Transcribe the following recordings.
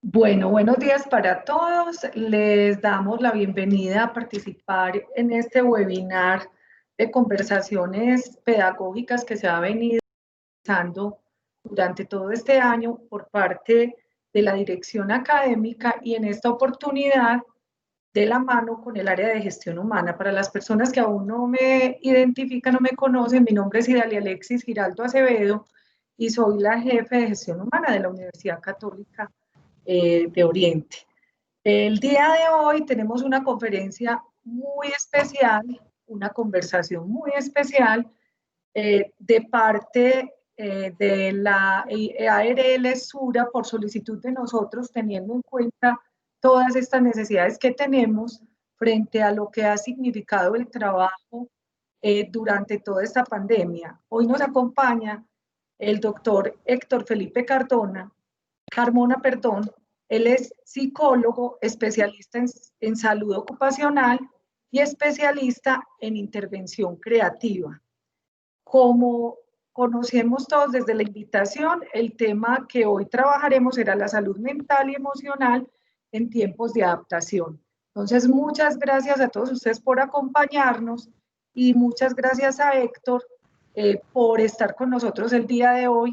Bueno, buenos días para todos. Les damos la bienvenida a participar en este webinar de conversaciones pedagógicas que se ha venido realizando durante todo este año por parte de la dirección académica y en esta oportunidad de la mano con el área de gestión humana. Para las personas que aún no me identifican o me conocen, mi nombre es Idalia Alexis Giraldo Acevedo y soy la jefe de gestión humana de la Universidad Católica de Oriente. El día de hoy tenemos una conferencia muy especial, una conversación muy especial de parte de la ARL Sura por solicitud de nosotros, teniendo en cuenta todas estas necesidades que tenemos frente a lo que ha significado el trabajo durante toda esta pandemia. Hoy nos acompaña el doctor Héctor Felipe Carmona, perdón. Él es psicólogo, especialista en salud ocupacional y especialista en intervención creativa. Como conocemos todos desde la invitación, el tema que hoy trabajaremos será la salud mental y emocional en tiempos de adaptación. Entonces, muchas gracias a todos ustedes por acompañarnos y muchas gracias a Héctor por estar con nosotros el día de hoy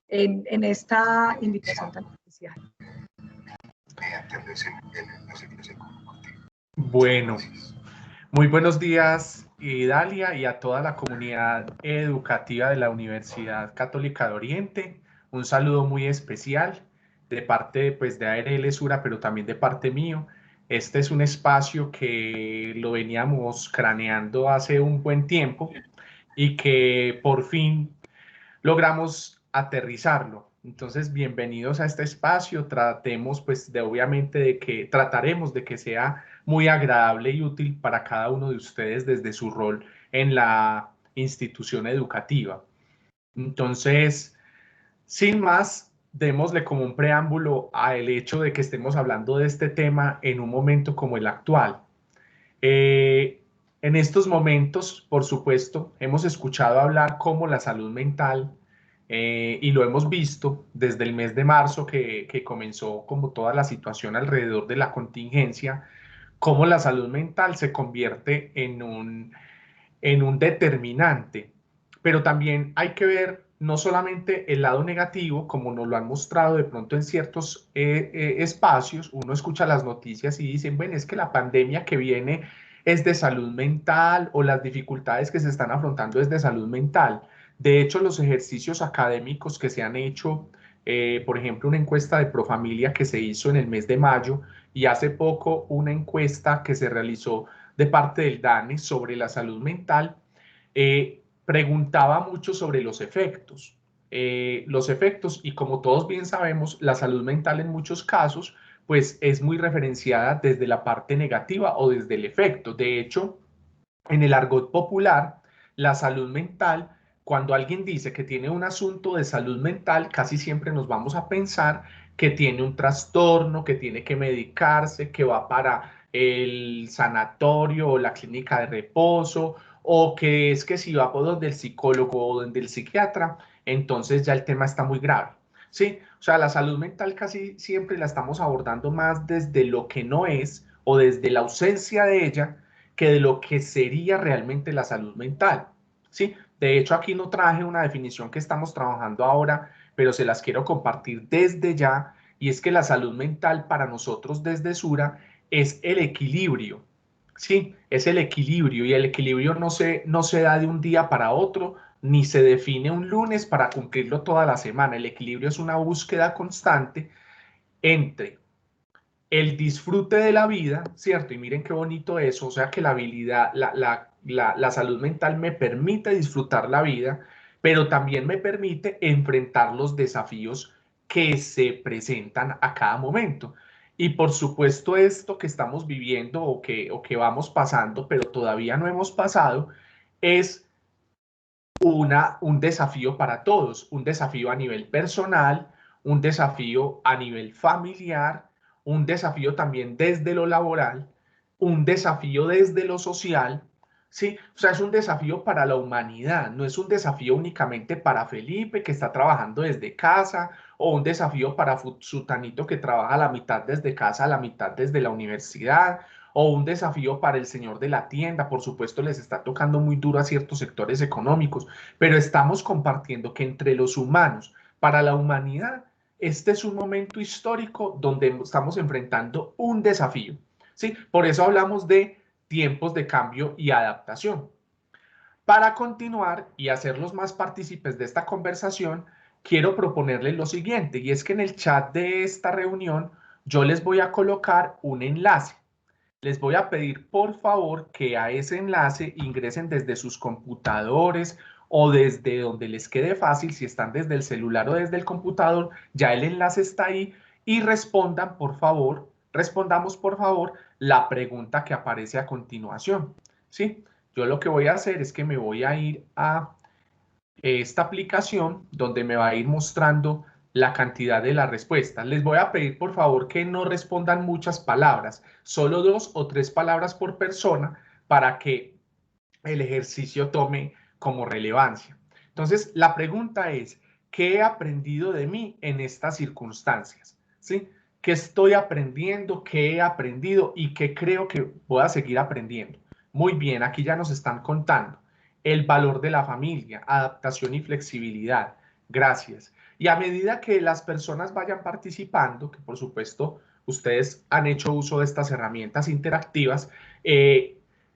en esta invitación tan especial. Bueno, muy buenos días, Dalia, y a toda la comunidad educativa de la Universidad Católica de Oriente. Un saludo muy especial de parte pues, de ARL Sura, pero también de parte mío. Este es un espacio que lo veníamos craneando hace un buen tiempo y que por fin logramos aterrizarlo. Entonces, bienvenidos a este espacio. Tratemos, pues, trataremos de que sea muy agradable y útil para cada uno de ustedes desde su rol en la institución educativa. Entonces, sin más, démosle como un preámbulo al hecho de que estemos hablando de este tema en un momento como el actual. En estos momentos, por supuesto, hemos escuchado hablar cómo la salud mental, y lo hemos visto desde el mes de marzo que comenzó como toda la situación alrededor de la contingencia, cómo la salud mental se convierte en un determinante. Pero también hay que ver no solamente el lado negativo, como nos lo han mostrado de pronto en ciertos espacios. Uno escucha las noticias y dicen, bueno, es que la pandemia que viene es de salud mental o las dificultades que se están afrontando es de salud mental. De hecho, los ejercicios académicos que se han hecho, por ejemplo, una encuesta de Profamilia que se hizo en el mes de mayo y hace poco una encuesta que se realizó de parte del DANE sobre la salud mental, preguntaba mucho sobre los efectos. Y como todos bien sabemos, la salud mental en muchos casos pues es muy referenciada desde la parte negativa o desde el efecto. De hecho, en el argot popular, la salud mental, cuando alguien dice que tiene un asunto de salud mental, casi siempre nos vamos a pensar que tiene un trastorno, que tiene que medicarse, que va para el sanatorio o la clínica de reposo, o que es que si va por donde el psicólogo o donde el psiquiatra, entonces ya el tema está muy grave. Sí, o sea, la salud mental casi siempre la estamos abordando más desde lo que no es o desde la ausencia de ella que de lo que sería realmente la salud mental. ¿Sí? De hecho, aquí no traje una definición que estamos trabajando ahora, pero se las quiero compartir desde ya, y es que la salud mental para nosotros desde Sura es el equilibrio. Sí, es el equilibrio, y el equilibrio no se da de un día para otro, ni se define un lunes para cumplirlo toda la semana. El equilibrio es una búsqueda constante entre el disfrute de la vida, ¿cierto? Y miren qué bonito eso, o sea que la habilidad, la salud mental me permite disfrutar la vida, pero también me permite enfrentar los desafíos que se presentan a cada momento. Y por supuesto esto que estamos viviendo o que vamos pasando, pero todavía no hemos pasado, es un desafío para todos, un desafío a nivel personal, un desafío a nivel familiar, un desafío también desde lo laboral, un desafío desde lo social, ¿sí? O sea, es un desafío para la humanidad, no es un desafío únicamente para Felipe que está trabajando desde casa o un desafío para Sutanito que trabaja la mitad desde casa, la mitad desde la universidad o un desafío para el señor de la tienda. Por supuesto, les está tocando muy duro a ciertos sectores económicos, pero estamos compartiendo que entre los humanos, para la humanidad, este es un momento histórico donde estamos enfrentando un desafío, ¿sí? Por eso hablamos de tiempos de cambio y adaptación. Para continuar y hacerlos más partícipes de esta conversación, quiero proponerles lo siguiente, y es que en el chat de esta reunión yo les voy a colocar un enlace. Les voy a pedir por favor que a ese enlace ingresen desde sus computadores o desde donde les quede fácil, si están desde el celular o desde el computador, ya el enlace está ahí y respondan por favor, respondamos por favor la pregunta que aparece a continuación, ¿sí? Yo lo que voy a hacer es que me voy a ir a esta aplicación donde me va a ir mostrando la cantidad de las respuestas. Les voy a pedir por favor que no respondan muchas palabras, solo 2 o 3 palabras por persona para que el ejercicio tome como relevancia. Entonces, la pregunta es, ¿qué he aprendido de mí en estas circunstancias? ¿Sí? ¿Qué estoy aprendiendo? ¿Qué he aprendido? ¿Y qué creo que voy a seguir aprendiendo? Muy bien, aquí ya nos están contando el valor de la familia, adaptación y flexibilidad. Gracias. Y a medida que las personas vayan participando, que por supuesto ustedes han hecho uso de estas herramientas interactivas,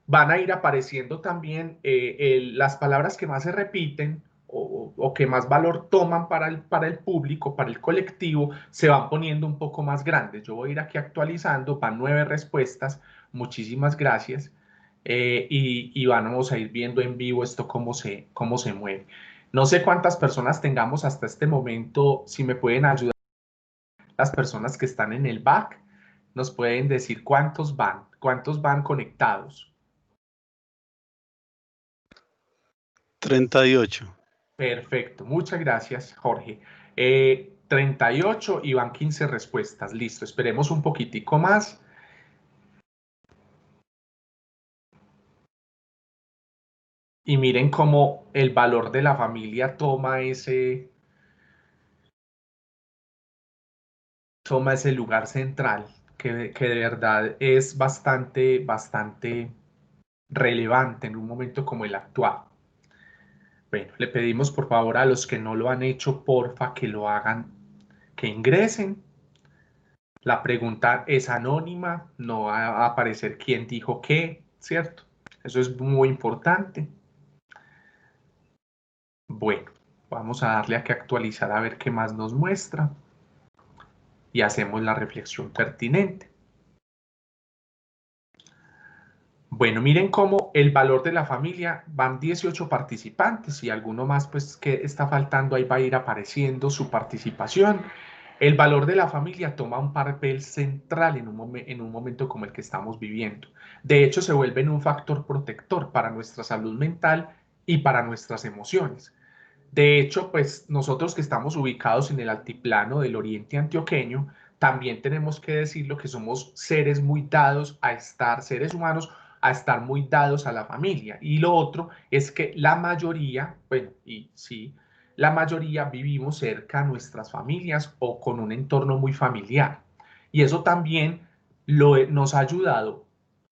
van a ir apareciendo también las palabras que más se repiten o que más valor toman para el público, para el colectivo, se van poniendo un poco más grandes. Yo voy a ir aquí actualizando, van 9 respuestas, muchísimas gracias. Y vamos a ir viendo en vivo esto cómo se mueve. No sé cuántas personas tengamos hasta este momento, si me pueden ayudar las personas que están en el back, nos pueden decir cuántos van conectados. 38. Perfecto, muchas gracias, Jorge. 38 y van 15 respuestas. Listo, esperemos un poquitico más. Y miren cómo el valor de la familia toma ese lugar central, que de verdad es bastante relevante en un momento como el actual. Bueno, le pedimos por favor a los que no lo han hecho, porfa, que lo hagan, que ingresen. La pregunta es anónima, no va a aparecer quién dijo qué, ¿cierto? Eso es muy importante. Bueno, vamos a darle a que actualizar a ver qué más nos muestra y hacemos la reflexión pertinente. Bueno, miren cómo el valor de la familia, van 18 participantes y alguno más pues que está faltando, ahí va a ir apareciendo su participación. El valor de la familia toma un papel central en un momento como el que estamos viviendo. De hecho, se vuelve un factor protector para nuestra salud mental y para nuestras emociones. De hecho, pues nosotros que estamos ubicados en el altiplano del oriente antioqueño, también tenemos que decirlo que somos seres muy dados a estar, seres humanos, a estar muy dados a la familia. Y lo otro es que la mayoría, bueno, y sí, la mayoría vivimos cerca a nuestras familias o con un entorno muy familiar. Y eso también nos ha ayudado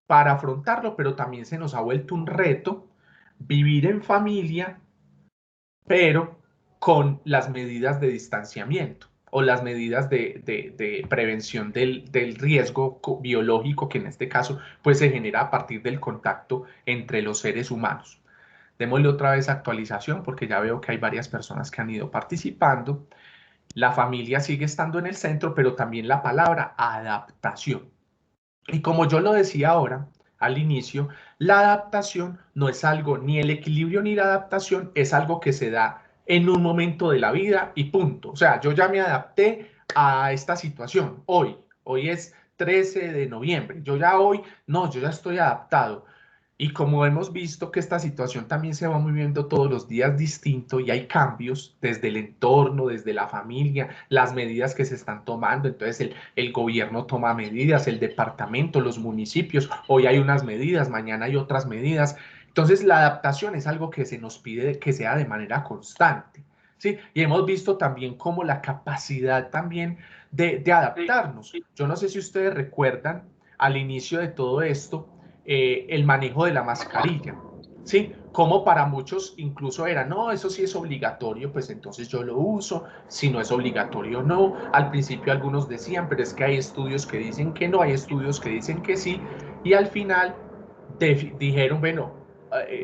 para afrontarlo, pero también se nos ha vuelto un reto vivir en familia pero con las medidas de distanciamiento o las medidas de prevención del riesgo biológico que en este caso pues se genera a partir del contacto entre los seres humanos. Démosle otra vez actualización porque ya veo que hay varias personas que han ido participando. La familia sigue estando en el centro, pero también la palabra adaptación. Y como yo lo decía ahora, al inicio, la adaptación no es algo, ni el equilibrio ni la adaptación es algo que se da en un momento de la vida y punto. O sea, yo ya me adapté a esta situación hoy es 13 de noviembre, yo ya hoy, no, yo ya estoy adaptado. Y como hemos visto que esta situación también se va moviendo todos los días distinto y hay cambios desde el entorno, desde la familia, las medidas que se están tomando, entonces el gobierno toma medidas, el departamento, los municipios, hoy hay unas medidas, mañana hay otras medidas. Entonces, la adaptación es algo que se nos pide que sea de manera constante, ¿sí? Y hemos visto también como la capacidad también de adaptarnos. Yo no sé si ustedes recuerdan al inicio de todo esto, el manejo de la mascarilla, ¿sí? Como para muchos incluso era, no, eso sí es obligatorio, pues entonces yo lo uso, si no es obligatorio no. Al principio algunos decían, pero es que hay estudios que dicen que no, hay estudios que dicen que sí, y al final dijeron, bueno,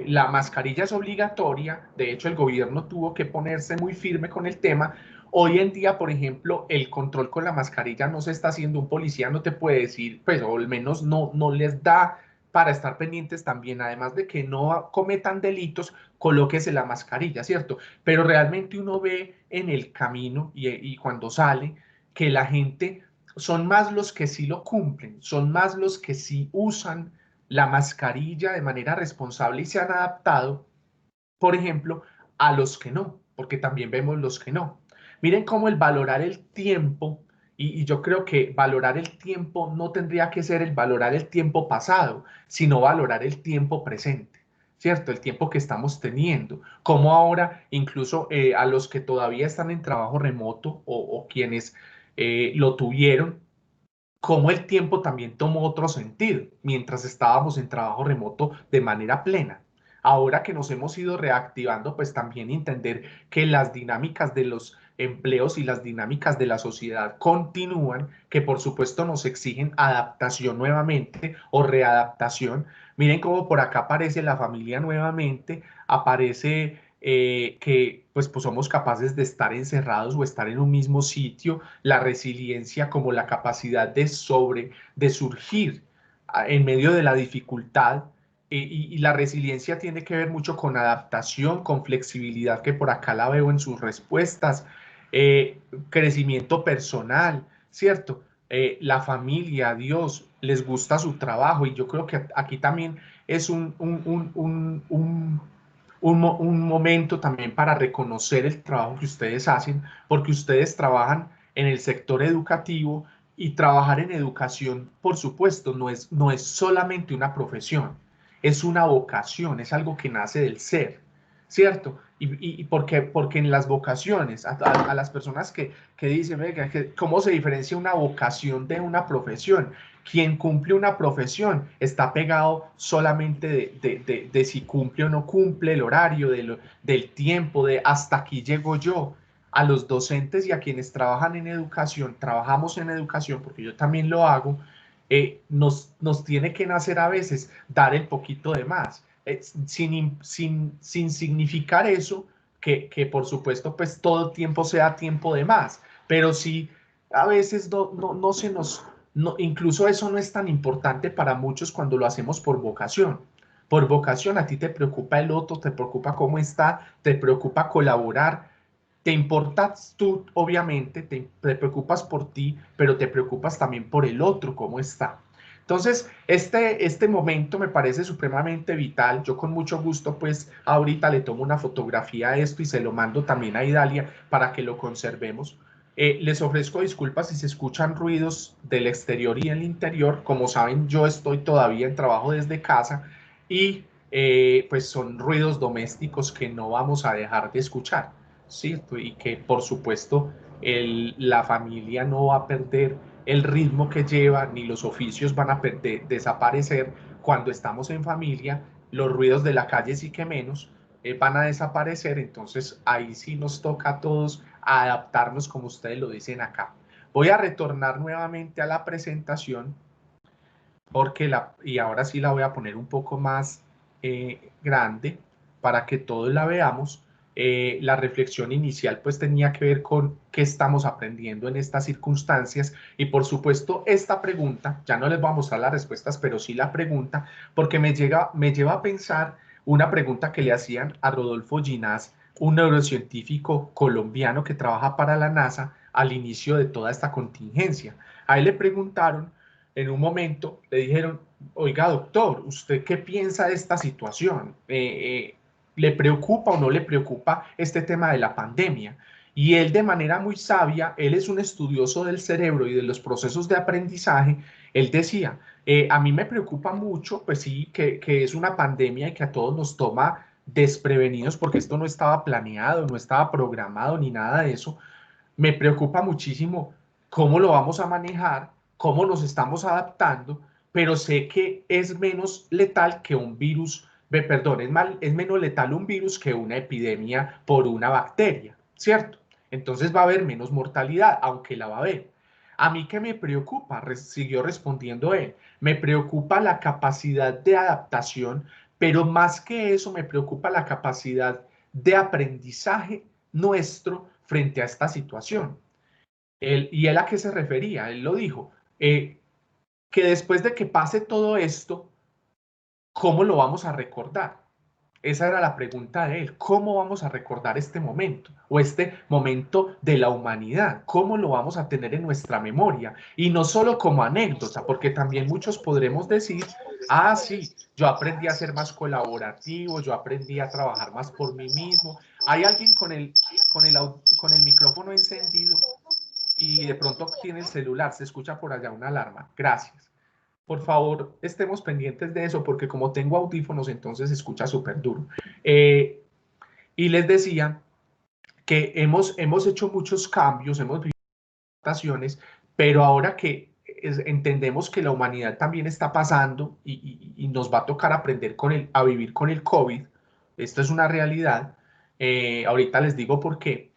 la mascarilla es obligatoria, de hecho el gobierno tuvo que ponerse muy firme con el tema. Hoy en día, por ejemplo, el control con la mascarilla no se está haciendo, un policía no te puede decir, pues, o al menos no les da para estar pendientes también, además de que no cometan delitos, colóquese la mascarilla, ¿cierto? Pero realmente uno ve en el camino y cuando sale que la gente son más los que sí lo cumplen, son más los que sí usan la mascarilla de manera responsable y se han adaptado, por ejemplo, a los que no, porque también vemos los que no. Miren cómo el valorar el tiempo, y yo creo que valorar el tiempo no tendría que ser el valorar el tiempo pasado, sino valorar el tiempo presente, ¿cierto? El tiempo que estamos teniendo. Como ahora, incluso a los que todavía están en trabajo remoto o quienes lo tuvieron, cómo el tiempo también tomó otro sentido mientras estábamos en trabajo remoto de manera plena. Ahora que nos hemos ido reactivando, pues también entender que las dinámicas de los empleos y las dinámicas de la sociedad continúan, que por supuesto nos exigen adaptación nuevamente o readaptación. Miren cómo por acá aparece la familia nuevamente, aparece que pues somos capaces de estar encerrados o estar en un mismo sitio, la resiliencia como la capacidad de surgir en medio de la dificultad, y la resiliencia tiene que ver mucho con adaptación, con flexibilidad, que por acá la veo en sus respuestas, eh, crecimiento personal, ¿cierto? La familia, Dios, les gusta su trabajo, y yo creo que aquí también es un momento también para reconocer el trabajo que ustedes hacen, porque ustedes trabajan en el sector educativo, y trabajar en educación, por supuesto, no es solamente una profesión, es una vocación, es algo que nace del ser, ¿cierto? Y porque en las vocaciones, a las personas que dicen, venga, ¿cómo se diferencia una vocación de una profesión? Quien cumple una profesión está pegado solamente de si cumple o no cumple el horario, del tiempo, de hasta aquí llego yo. A los docentes y a quienes trabajan en educación, trabajamos en educación, porque yo también lo hago, nos tiene que nacer a veces dar el poquito de más, sin significar eso, que por supuesto pues todo tiempo sea tiempo de más, pero sí a veces no se nos, no, incluso eso no es tan importante para muchos cuando lo hacemos por vocación. Por vocación a ti te preocupa el otro, te preocupa cómo está, te preocupa colaborar, te importas tú, obviamente, te preocupas por ti, pero te preocupas también por el otro, cómo está. Entonces, este momento me parece supremamente vital. Yo con mucho gusto, pues, ahorita le tomo una fotografía a esto y se lo mando también a Idalia para que lo conservemos. Les ofrezco disculpas si se escuchan ruidos del exterior y del interior. Como saben, yo estoy todavía en trabajo desde casa y pues son ruidos domésticos que no vamos a dejar de escuchar, ¿cierto? Y que por supuesto la familia no va a perder el ritmo que lleva, ni los oficios van a desaparecer cuando estamos en familia, los ruidos de la calle sí que menos, van a desaparecer, entonces ahí sí nos toca a todos adaptarnos como ustedes lo dicen acá. Voy a retornar nuevamente a la presentación porque y ahora sí la voy a poner un poco más grande para que todos la veamos. La reflexión inicial pues tenía que ver con qué estamos aprendiendo en estas circunstancias, y por supuesto esta pregunta, ya no les voy a mostrar las respuestas, pero sí la pregunta, porque me lleva a pensar una pregunta que le hacían a Rodolfo Ginás, un neurocientífico colombiano que trabaja para la NASA al inicio de toda esta contingencia. A él le preguntaron en un momento, le dijeron, oiga doctor, ¿usted qué piensa de esta situación? ¿Le preocupa o no le preocupa este tema de la pandemia? Y él de manera muy sabia, él es un estudioso del cerebro y de los procesos de aprendizaje, él decía, a mí me preocupa mucho, pues sí, que es una pandemia y que a todos nos toma desprevenidos porque esto no estaba planeado, no estaba programado ni nada de eso. Me preocupa muchísimo cómo lo vamos a manejar, cómo nos estamos adaptando, pero sé que es menos letal que un virus, perdón, es menos letal un virus que una epidemia por una bacteria, ¿cierto? Entonces va a haber menos mortalidad, aunque la va a haber. A mí que me preocupa, siguió respondiendo él, me preocupa la capacidad de adaptación, pero más que eso me preocupa la capacidad de aprendizaje nuestro frente a esta situación. ¿Y él a qué se refería? Él lo dijo, que después de que pase todo esto, ¿cómo lo vamos a recordar? Esa era la pregunta de él. ¿Cómo vamos a recordar este momento o este momento de la humanidad? ¿Cómo lo vamos a tener en nuestra memoria? Y no solo como anécdota, porque también muchos podremos decir, ah, sí, yo aprendí a ser más colaborativo, yo aprendí a trabajar más por mí mismo. Hay alguien con el micrófono encendido y de pronto tiene el celular, se escucha por allá una alarma. Gracias. Por favor, estemos pendientes de eso porque como tengo audífonos, entonces se escucha súper duro. Eh, y les decía que hemos hecho muchos cambios, hemos vivido adaptaciones, pero ahora que entendemos que la humanidad también está pasando y nos va a tocar aprender a vivir con el COVID, esto es una realidad, ahorita les digo por qué.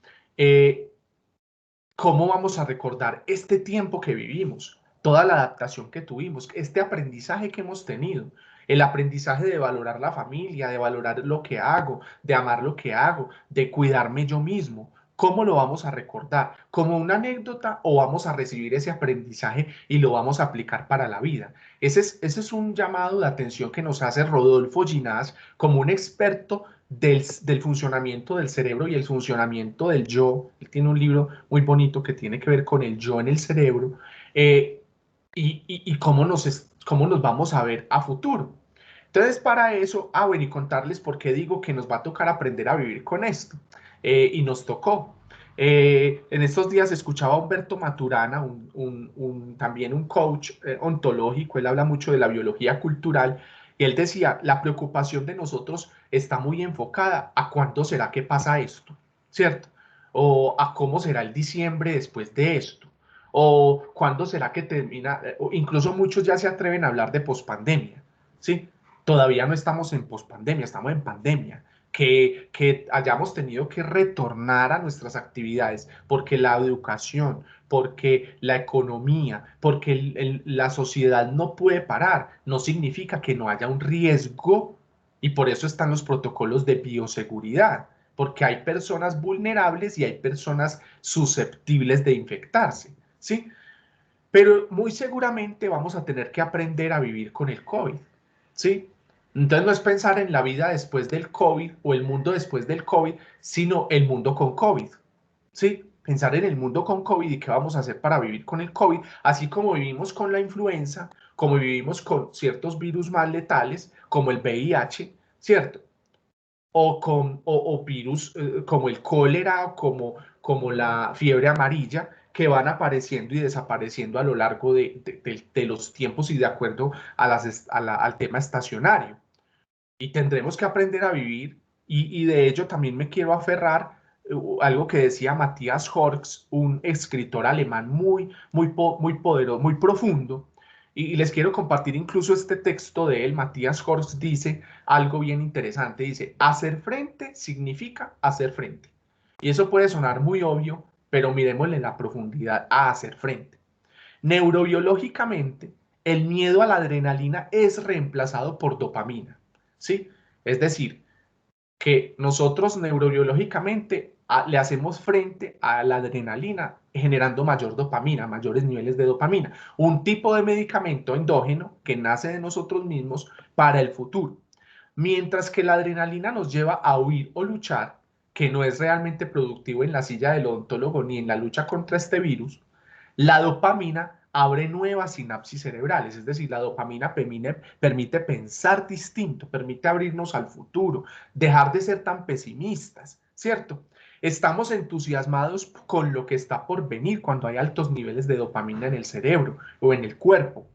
¿Cómo vamos a recordar este tiempo que vivimos, toda la adaptación que tuvimos, este aprendizaje que hemos tenido, el aprendizaje de valorar la familia, de valorar lo que hago, de amar lo que hago, de cuidarme yo mismo? ¿Cómo lo vamos a recordar? ¿Como una anécdota o vamos a recibir ese aprendizaje y lo vamos a aplicar para la vida? Ese es un llamado de atención que nos hace Rodolfo Ginás como un experto del funcionamiento del cerebro y el funcionamiento del yo. Él tiene un libro muy bonito que tiene que ver con el yo en el cerebro eh, y cómo nos vamos a ver a futuro. Entonces, para eso, bueno, y contarles por qué digo que nos va a tocar aprender a vivir con esto. Y nos tocó. En estos días escuchaba a Humberto Maturana, también un coach ontológico, él habla mucho de la biología cultural, y él decía, la preocupación de nosotros está muy enfocada a cuándo será que pasa esto, ¿cierto? O a cómo será el diciembre después de esto, o cuándo será que termina, o incluso muchos ya se atreven a hablar de pospandemia, ¿sí? Todavía no estamos en pospandemia, estamos en pandemia. Que hayamos tenido que retornar a nuestras actividades porque la educación, porque la economía, porque la sociedad no puede parar, no significa que no haya un riesgo y por eso están los protocolos de bioseguridad, porque hay personas vulnerables y hay personas susceptibles de infectarse, ¿sí? Pero muy seguramente vamos a tener que aprender a vivir con el COVID, ¿sí? Entonces no es pensar en la vida después del COVID o el mundo después del COVID, sino el mundo con COVID, ¿sí? Pensar en el mundo con COVID y qué vamos a hacer para vivir con el COVID, así como vivimos con la influenza, como vivimos con ciertos virus más letales, como el VIH, ¿cierto? O virus como el cólera o como la fiebre amarilla que van apareciendo y desapareciendo a lo largo de los tiempos y de acuerdo al tema estacionario. Y tendremos que aprender a vivir y de ello también me quiero aferrar algo que decía Matthias Horks, un escritor alemán muy poderoso, muy profundo, y les quiero compartir incluso este texto de él. Matthias Horks dice algo bien interesante, dice, hacer frente significa hacer frente. Y eso puede sonar muy obvio, pero miremosle la profundidad a hacer frente. Neurobiológicamente, el miedo a la adrenalina es reemplazado por dopamina, ¿sí? Es decir, que nosotros neurobiológicamente le hacemos frente a la adrenalina generando mayor dopamina, mayores niveles de dopamina, un tipo de medicamento endógeno que nace de nosotros mismos para el futuro. Mientras que la adrenalina nos lleva a huir o luchar, que no es realmente productivo en la silla del odontólogo ni en la lucha contra este virus, la dopamina abre nuevas sinapsis cerebrales, es decir, la dopamina permite pensar distinto, permite abrirnos al futuro, dejar de ser tan pesimistas, ¿cierto? Estamos entusiasmados con lo que está por venir cuando hay altos niveles de dopamina en el cerebro o en el cuerpo.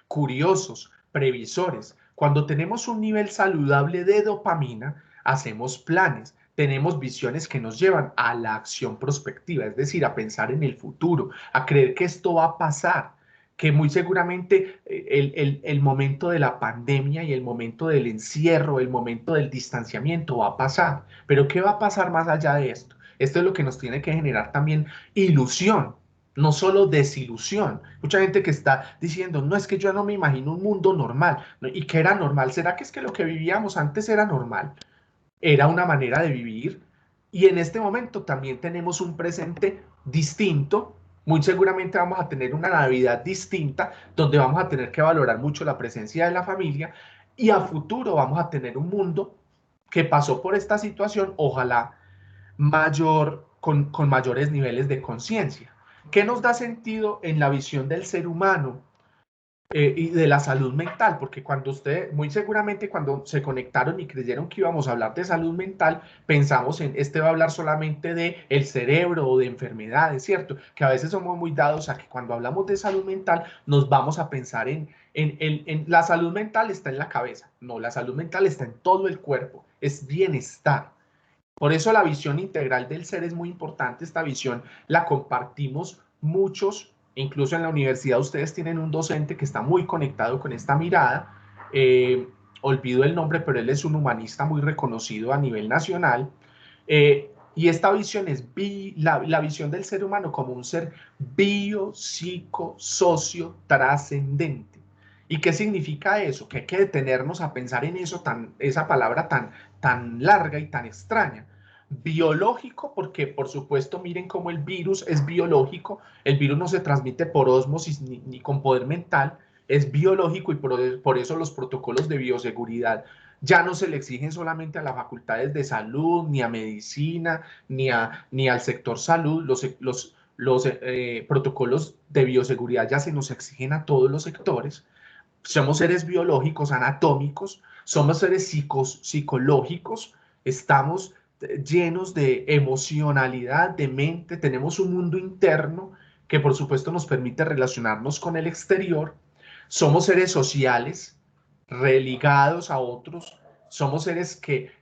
Curiosos, previsores. Cuando tenemos un nivel saludable de dopamina, hacemos planes, tenemos visiones que nos llevan a la acción prospectiva, es decir, a pensar en el futuro, a creer que esto va a pasar, que muy seguramente el momento de la pandemia y el momento del encierro, el momento del distanciamiento va a pasar. Pero ¿qué va a pasar más allá de esto? Esto es lo que nos tiene que generar también ilusión, no solo desilusión. Mucha gente que está diciendo, no, es que yo no me imagino un mundo normal. ¿No? ¿Y qué era normal? ¿Será que es que lo que vivíamos antes era normal? Era una manera de vivir. Y en este momento también tenemos un presente distinto. Muy seguramente vamos a tener una Navidad distinta, donde vamos a tener que valorar mucho la presencia de la familia. Y a futuro vamos a tener un mundo que pasó por esta situación, ojalá con mayores niveles de conciencia. ¿Qué nos da sentido en la visión del ser humano y de la salud mental? Porque cuando usted, muy seguramente cuando se conectaron y creyeron que íbamos a hablar de salud mental, pensamos en, este va a hablar solamente de el cerebro o de enfermedades, ¿cierto? Que a veces somos muy dados a que cuando hablamos de salud mental nos vamos a pensar en la salud mental está en la cabeza. No, la salud mental está en todo el cuerpo, es bienestar. Por eso la visión integral del ser es muy importante. Esta visión la compartimos muchos, incluso en la universidad ustedes tienen un docente que está muy conectado con esta mirada. Olvido el nombre, pero él es un humanista muy reconocido a nivel nacional. Y esta visión es la visión del ser humano como un ser bio, psico, socio, trascendente. ¿Y qué significa eso? Que hay que detenernos a pensar en eso, esa palabra tan larga y tan extraña. Biológico, porque por supuesto miren cómo el virus es biológico, el virus no se transmite por ósmosis ni con poder mental, es biológico y por eso los protocolos de bioseguridad ya no se le exigen solamente a las facultades de salud, ni a medicina, ni al sector salud, los protocolos de bioseguridad ya se nos exigen a todos los sectores. Somos seres biológicos, anatómicos, somos seres psicológicos, estamos llenos de emocionalidad, de mente, tenemos un mundo interno que por supuesto nos permite relacionarnos con el exterior, somos seres sociales, religados a otros, somos seres que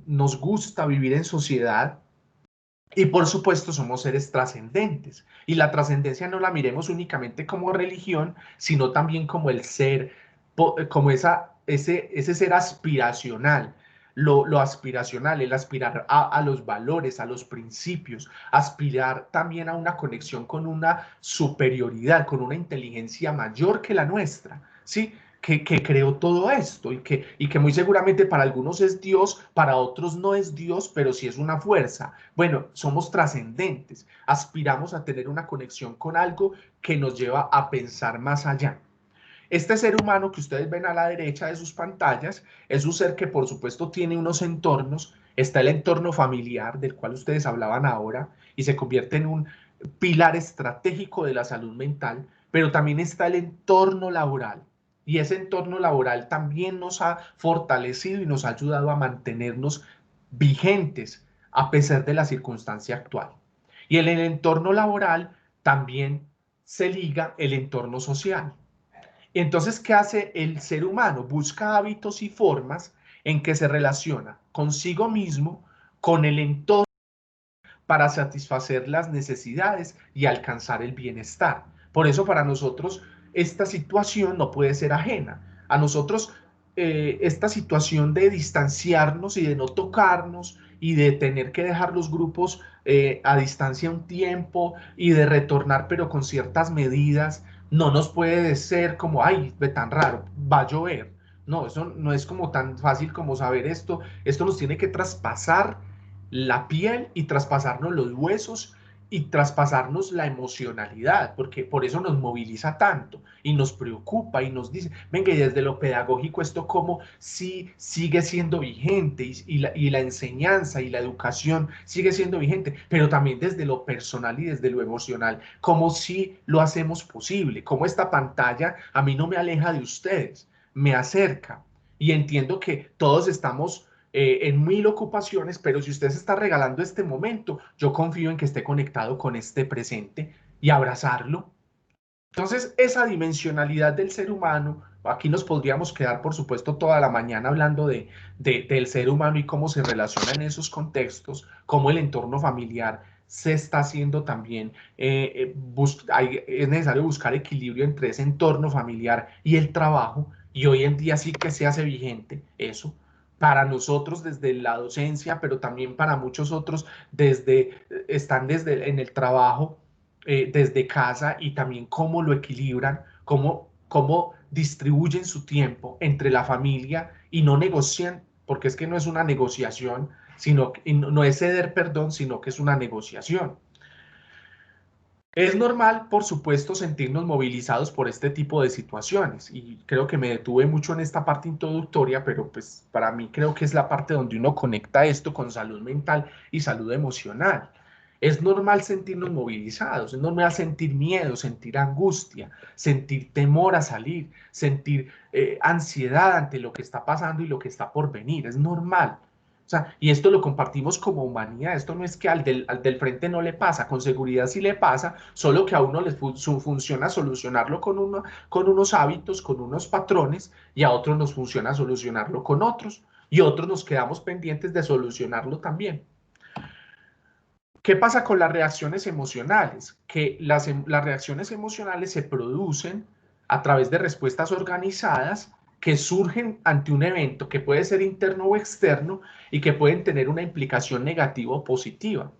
nos gusta vivir en sociedad, y por supuesto somos seres trascendentes. Y la trascendencia no la miremos únicamente como religión, sino también como el ser, como ese ser aspiracional. Lo aspiracional, el aspirar a los valores, a los principios, aspirar también a una conexión con una superioridad, con una inteligencia mayor que la nuestra, ¿sí? Que creó todo esto y que muy seguramente para algunos es Dios, para otros no es Dios, pero sí es una fuerza. Bueno, somos trascendentes, aspiramos a tener una conexión con algo que nos lleva a pensar más allá. Este ser humano que ustedes ven a la derecha de sus pantallas es un ser que por supuesto tiene unos entornos, está el entorno familiar del cual ustedes hablaban ahora y se convierte en un pilar estratégico de la salud mental, pero también está el entorno laboral. Y ese entorno laboral también nos ha fortalecido y nos ha ayudado a mantenernos vigentes a pesar de la circunstancia actual. Y en el entorno laboral también se liga el entorno social. Y entonces, ¿qué hace el ser humano? Busca hábitos y formas en que se relaciona consigo mismo, con el entorno, para satisfacer las necesidades y alcanzar el bienestar. Por eso para nosotros esta situación no puede ser ajena. A nosotros esta situación de distanciarnos y de no tocarnos y de tener que dejar los grupos a distancia un tiempo y de retornar pero con ciertas medidas, no nos puede ser como, ay, ve tan raro, va a llover. No, eso no es como tan fácil como saber esto. Esto nos tiene que traspasar la piel y traspasarnos los huesos y traspasarnos la emocionalidad, porque por eso nos moviliza tanto y nos preocupa y nos dice, venga, y desde lo pedagógico esto como si sigue siendo vigente y la enseñanza y la educación sigue siendo vigente, pero también desde lo personal y desde lo emocional, como si lo hacemos posible, como esta pantalla a mí no me aleja de ustedes, me acerca y entiendo que todos estamos en 1000 ocupaciones, pero si usted se está regalando este momento, yo confío en que esté conectado con este presente y abrazarlo. Entonces, esa dimensionalidad del ser humano, aquí nos podríamos quedar, por supuesto, toda la mañana hablando del ser humano y cómo se relaciona en esos contextos, cómo el entorno familiar se está haciendo también, es necesario buscar equilibrio entre ese entorno familiar y el trabajo, y hoy en día sí que se hace vigente eso, para nosotros desde la docencia, pero también para muchos otros están desde en el trabajo, desde casa, y también cómo lo equilibran, cómo distribuyen su tiempo entre la familia y no negocian, porque es que no es una negociación, sino no es ceder perdón, sino que es una negociación. Es normal, por supuesto, sentirnos movilizados por este tipo de situaciones, y creo que me detuve mucho en esta parte introductoria, pero pues para mí creo que es la parte donde uno conecta esto con salud mental y salud emocional. Es normal sentirnos movilizados, es normal sentir miedo, sentir angustia, sentir temor a salir, sentir ansiedad ante lo que está pasando y lo que está por venir. Es normal. O sea, y esto lo compartimos como humanidad. Esto no es que al del frente no le pasa, con seguridad sí le pasa, solo que a uno le funciona solucionarlo con unos hábitos, con unos patrones, y a otros nos funciona solucionarlo con otros, y otros nos quedamos pendientes de solucionarlo también. ¿Qué pasa con las reacciones emocionales? Que las reacciones emocionales se producen a través de respuestas organizadas que surgen ante un evento que puede ser interno o externo y que pueden tener una implicación negativa o positiva.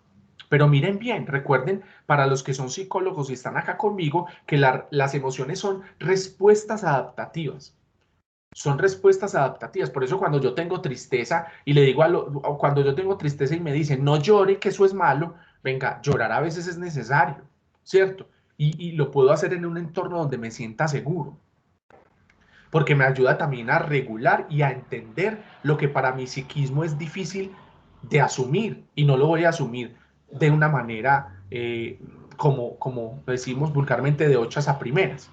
Pero miren bien, recuerden, para los que son psicólogos y están acá conmigo, que las emociones son respuestas adaptativas. Son respuestas adaptativas. Por eso cuando yo tengo tristeza y le digo cuando yo tengo tristeza y me dicen no llore, que eso es malo, venga, llorar a veces es necesario, ¿cierto? Y lo puedo hacer en un entorno donde me sienta seguro, porque me ayuda también a regular y a entender lo que para mi psiquismo es difícil de asumir, y no lo voy a asumir de una manera, como decimos vulgarmente, de ochas a primeras.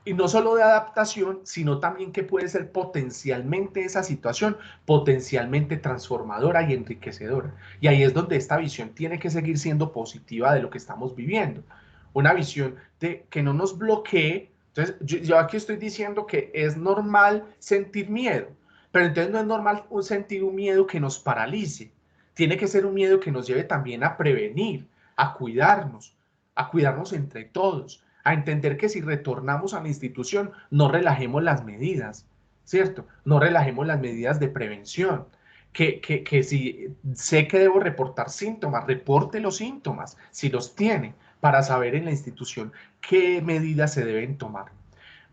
Y no solo de adaptación, sino también que puede ser potencialmente esa situación, potencialmente transformadora y enriquecedora. Y ahí es donde esta visión tiene que seguir siendo positiva de lo que estamos viviendo. Una visión de que no nos bloquee. Entonces, yo aquí estoy diciendo que es normal sentir miedo, pero entonces no es normal sentir un miedo que nos paralice. Tiene que ser un miedo que nos lleve también a prevenir, a cuidarnos entre todos, a entender que si retornamos a la institución, no relajemos las medidas, ¿cierto? No relajemos las medidas de prevención. Que si sé que debo reportar síntomas, reporte los síntomas, si los tiene, para saber en la institución qué medidas se deben tomar.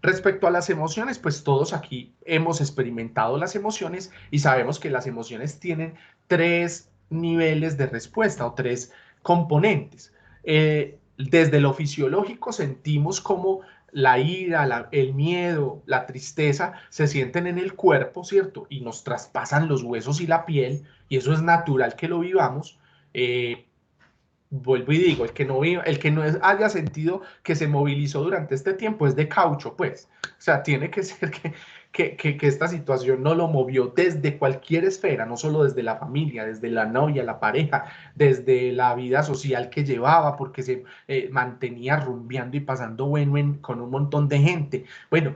Respecto a las emociones, pues todos aquí hemos experimentado las emociones y sabemos que las emociones tienen 3 niveles de respuesta o 3 componentes. Desde lo fisiológico sentimos como la ira, el miedo, la tristeza se sienten en el cuerpo, ¿cierto? Y nos traspasan los huesos y la piel, y eso es natural que lo vivamos. Vuelvo y digo, el que no haya sentido que se movilizó durante este tiempo es de caucho, pues. O sea, tiene que ser que esta situación no lo movió desde cualquier esfera, no solo desde la familia, desde la novia, la pareja, desde la vida social que llevaba, porque se mantenía rumbeando y pasando bueno con un montón de gente. Bueno,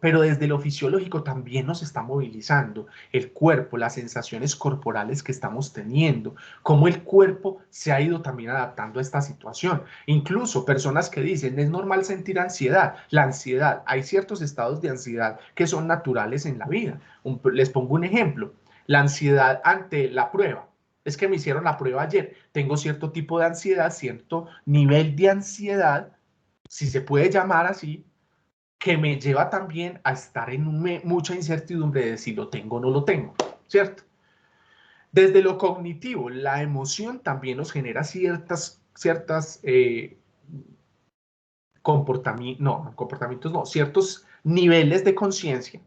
pero desde lo fisiológico también nos está movilizando el cuerpo, las sensaciones corporales que estamos teniendo, cómo el cuerpo se ha ido también adaptando a esta situación. Incluso personas que dicen, es normal sentir ansiedad. La ansiedad, hay ciertos estados de ansiedad que son naturales en la vida. Les pongo un ejemplo, la ansiedad ante la prueba. Es que me hicieron la prueba ayer, tengo cierto tipo de ansiedad, cierto nivel de ansiedad, si se puede llamar así, que me lleva también a estar en mucha incertidumbre de si lo tengo o no lo tengo, ¿cierto? Desde lo cognitivo, la emoción también nos genera ciertas comportamientos, no, ciertos niveles de conciencia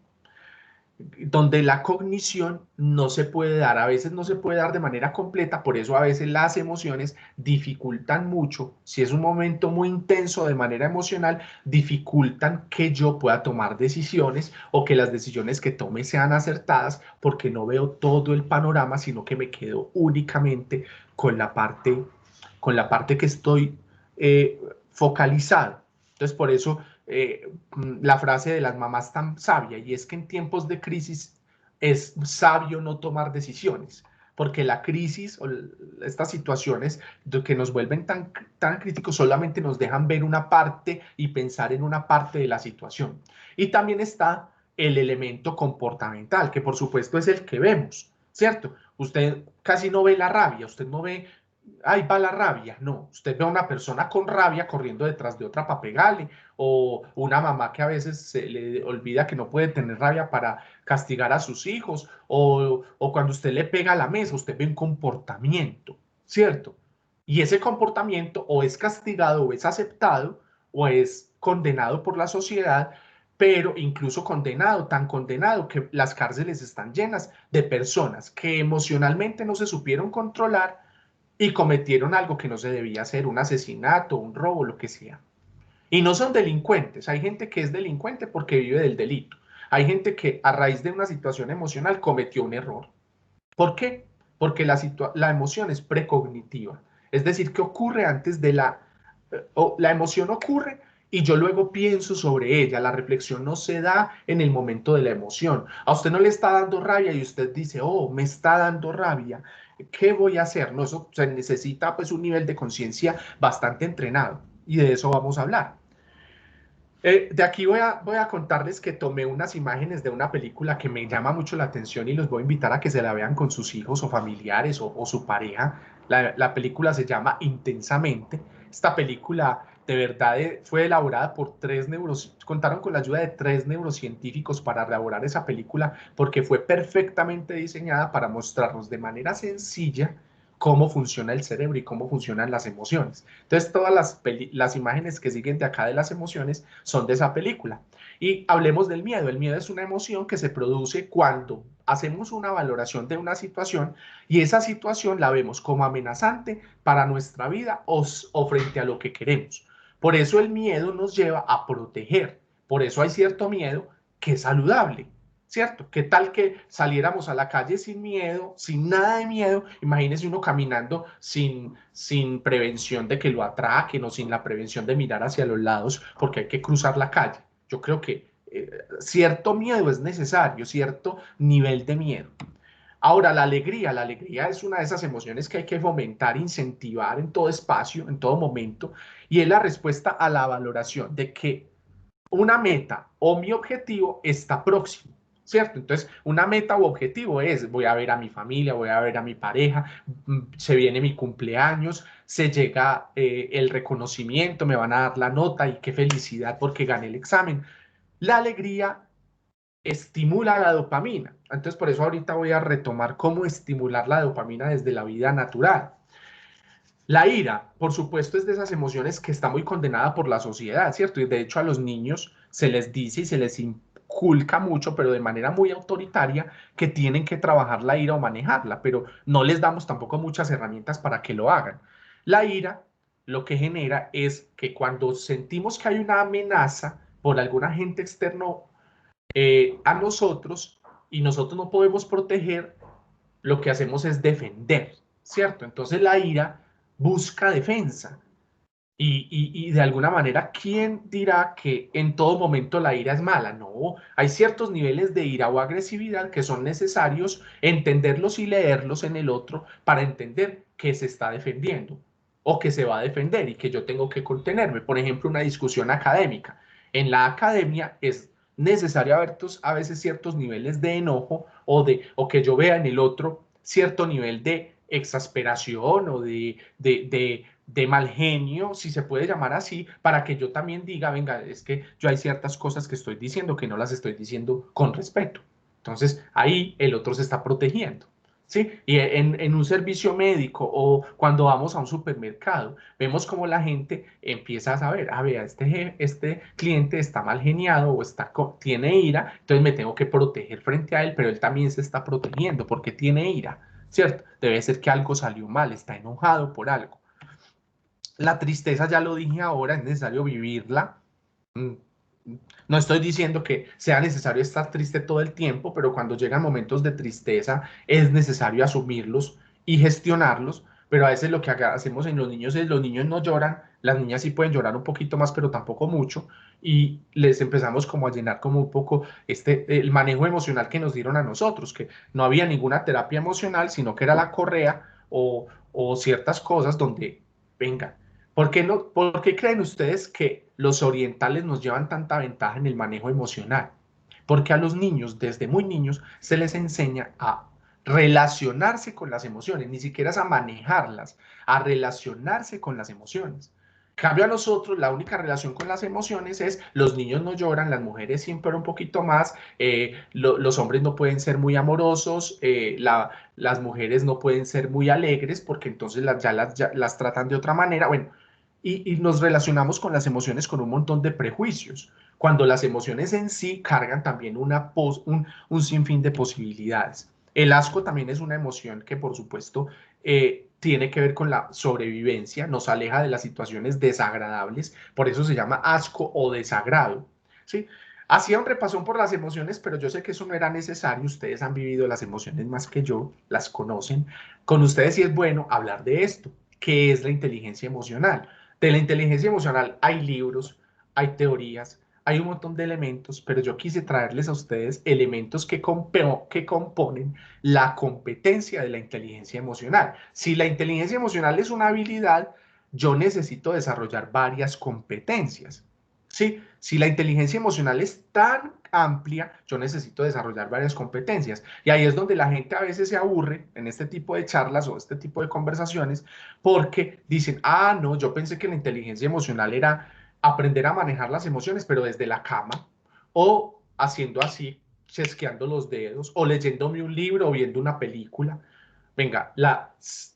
donde la cognición no se puede dar, a veces no se puede dar de manera completa, por eso a veces las emociones dificultan mucho, si es un momento muy intenso de manera emocional, dificultan que yo pueda tomar decisiones o que las decisiones que tome sean acertadas porque no veo todo el panorama, sino que me quedo únicamente con la parte que estoy focalizado. Entonces, por eso la frase de las mamás tan sabia, y es que en tiempos de crisis es sabio no tomar decisiones, porque la crisis o estas situaciones que nos vuelven tan críticos solamente nos dejan ver una parte y pensar en una parte de la situación. Y también está el elemento comportamental, que por supuesto es el que vemos, ¿cierto? Usted casi no ve la rabia, usted no ve ahí va la rabia. No, usted ve a una persona con rabia corriendo detrás de otra para pegarle, o una mamá que a veces se le olvida que no puede tener rabia para castigar a sus hijos, o cuando usted le pega a la mesa, usted ve un comportamiento, ¿cierto? Y ese comportamiento o es castigado o es aceptado o es condenado por la sociedad, pero incluso condenado, tan condenado que las cárceles están llenas de personas que emocionalmente no se supieron controlar y cometieron algo que no se debía hacer, un asesinato, un robo, lo que sea. Y no son delincuentes, hay gente que es delincuente porque vive del delito. Hay gente que a raíz de una situación emocional cometió un error. ¿Por qué? Porque la emoción es precognitiva, es decir, que ocurre antes de la emoción ocurre y yo luego pienso sobre ella, la reflexión no se da en el momento de la emoción. A usted no le está dando rabia y usted dice, oh, me está dando rabia, ¿qué voy a hacer? No, eso se necesita pues un nivel de conciencia bastante entrenado y de eso vamos a hablar. De aquí voy a contarles que tomé unas imágenes de una película que me llama mucho la atención y los voy a invitar a que se la vean con sus hijos o familiares o su pareja. La película se llama Intensamente. Esta película de verdad fue elaborada por contaron con la ayuda de 3 neurocientíficos para elaborar esa película porque fue perfectamente diseñada para mostrarnos de manera sencilla cómo funciona el cerebro y cómo funcionan las emociones. Entonces, todas las imágenes que siguen de acá de las emociones son de esa película. Y hablemos del miedo. El miedo es una emoción que se produce cuando hacemos una valoración de una situación y esa situación la vemos como amenazante para nuestra vida o frente a lo que queremos. Por eso el miedo nos lleva a proteger. Por eso hay cierto miedo que es saludable. ¿Cierto? ¿Qué tal que saliéramos a la calle sin miedo, sin nada de miedo? Imagínese uno caminando sin prevención de que lo atraquen o sin la prevención de mirar hacia los lados porque hay que cruzar la calle. Yo creo que cierto miedo es necesario, cierto nivel de miedo. Ahora, la alegría es una de esas emociones que hay que fomentar, incentivar en todo espacio, en todo momento, y es la respuesta a la valoración de que una meta o mi objetivo está próximo, ¿cierto? Entonces, una meta o objetivo es, voy a ver a mi familia, voy a ver a mi pareja, se viene mi cumpleaños, se llega el reconocimiento, me van a dar la nota y qué felicidad porque gané el examen. La alegría estimula la dopamina. Entonces, por eso ahorita voy a retomar cómo estimular la dopamina desde la vida natural. La ira, por supuesto, es de esas emociones que está muy condenada por la sociedad, ¿cierto? Y de hecho a los niños se les dice y se les inculca mucho, pero de manera muy autoritaria, que tienen que trabajar la ira o manejarla, pero no les damos tampoco muchas herramientas para que lo hagan. La ira lo que genera es que cuando sentimos que hay una amenaza por algún agente externo a nosotros y nosotros no podemos proteger, lo que hacemos es defender, ¿cierto? Entonces la ira busca defensa. Y de alguna manera, ¿quién dirá que en todo momento la ira es mala? No, hay ciertos niveles de ira o agresividad que son necesarios entenderlos y leerlos en el otro para entender que se está defendiendo o que se va a defender y que yo tengo que contenerme. Por ejemplo, una discusión académica. En la academia es necesario haber a veces ciertos niveles de enojo o que yo vea en el otro cierto nivel de exasperación o de mal genio, si se puede llamar así, para que yo también diga, venga, es que yo hay ciertas cosas que estoy diciendo que no las estoy diciendo con respeto. Entonces, ahí el otro se está protegiendo, ¿sí? Y en un servicio médico o cuando vamos a un supermercado, vemos como la gente empieza a saber, a ver, este cliente está mal geniado o tiene ira, entonces me tengo que proteger frente a él, pero él también se está protegiendo porque tiene ira, ¿cierto? Debe ser que algo salió mal, está enojado por algo. La tristeza, ya lo dije ahora, es necesario vivirla. Mm, No estoy diciendo que sea necesario estar triste todo el tiempo, pero cuando llegan momentos de tristeza es necesario asumirlos y gestionarlos. Pero a veces lo que hacemos en los niños es, los niños no lloran, las niñas sí pueden llorar un poquito más, pero tampoco mucho, y les empezamos como a llenar como un poco el manejo emocional que nos dieron a nosotros, que no había ninguna terapia emocional, sino que era la correa o ciertas cosas donde, venga, ¿por qué, no, por qué creen ustedes que los orientales nos llevan tanta ventaja en el manejo emocional? Porque a los niños, desde muy niños, se les enseña a relacionarse con las emociones, ni siquiera es a manejarlas, a relacionarse con las emociones. En cambio a nosotros, la única relación con las emociones es los niños no lloran, las mujeres siempre un poquito más, los hombres no pueden ser muy amorosos, las mujeres no pueden ser muy alegres porque entonces ya las tratan de otra manera. Bueno, y nos relacionamos con las emociones con un montón de prejuicios, cuando las emociones en sí cargan también un sinfín de posibilidades. El asco también es una emoción que, por supuesto, tiene que ver con la sobrevivencia, nos aleja de las situaciones desagradables, por eso se llama asco o desagrado, ¿sí? Hacía un repasón por las emociones, pero yo sé que eso no era necesario. Ustedes han vivido las emociones más que yo, las conocen. Con ustedes sí es bueno hablar de esto, que es la inteligencia emocional. De la inteligencia emocional hay libros, hay teorías, hay un montón de elementos, pero yo quise traerles a ustedes elementos que componen la competencia de la inteligencia emocional. Si la inteligencia emocional es una habilidad, yo necesito desarrollar varias competencias. ¿Sí? Si la inteligencia emocional es tan amplia, yo necesito desarrollar varias competencias. Y ahí es donde la gente a veces se aburre en este tipo de charlas o este tipo de conversaciones porque dicen, ah, no, yo pensé que la inteligencia emocional era aprender a manejar las emociones, pero desde la cama, o haciendo así, chasqueando los dedos, o leyéndome un libro o viendo una película. Venga,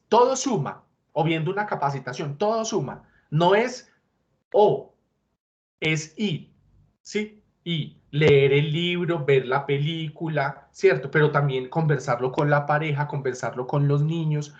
todo suma, o viendo una capacitación, todo suma. No es o, es y, ¿sí? Y leer el libro, ver la película, ¿cierto? Pero también conversarlo con la pareja, conversarlo con los niños.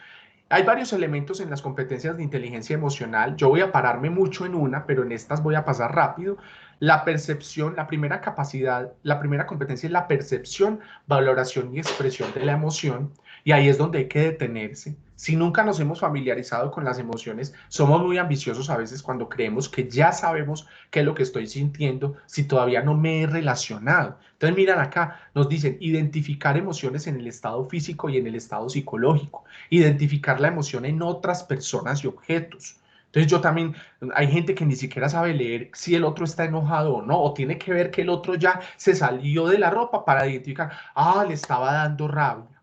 Hay varios elementos en las competencias de inteligencia emocional. Yo voy a pararme mucho en una, pero en estas voy a pasar rápido. La percepción, la primera capacidad, la primera competencia es la percepción, valoración y expresión de la emoción. Y ahí es donde hay que detenerse. Si nunca nos hemos familiarizado con las emociones, somos muy ambiciosos a veces cuando creemos que ya sabemos qué es lo que estoy sintiendo si todavía no me he relacionado. Entonces, miran acá, nos dicen identificar emociones en el estado físico y en el estado psicológico, identificar la emoción en otras personas y objetos. Entonces yo también, hay gente que ni siquiera sabe leer si el otro está enojado o no, o tiene que ver que el otro ya se salió de la ropa para identificar, ah, le estaba dando rabia,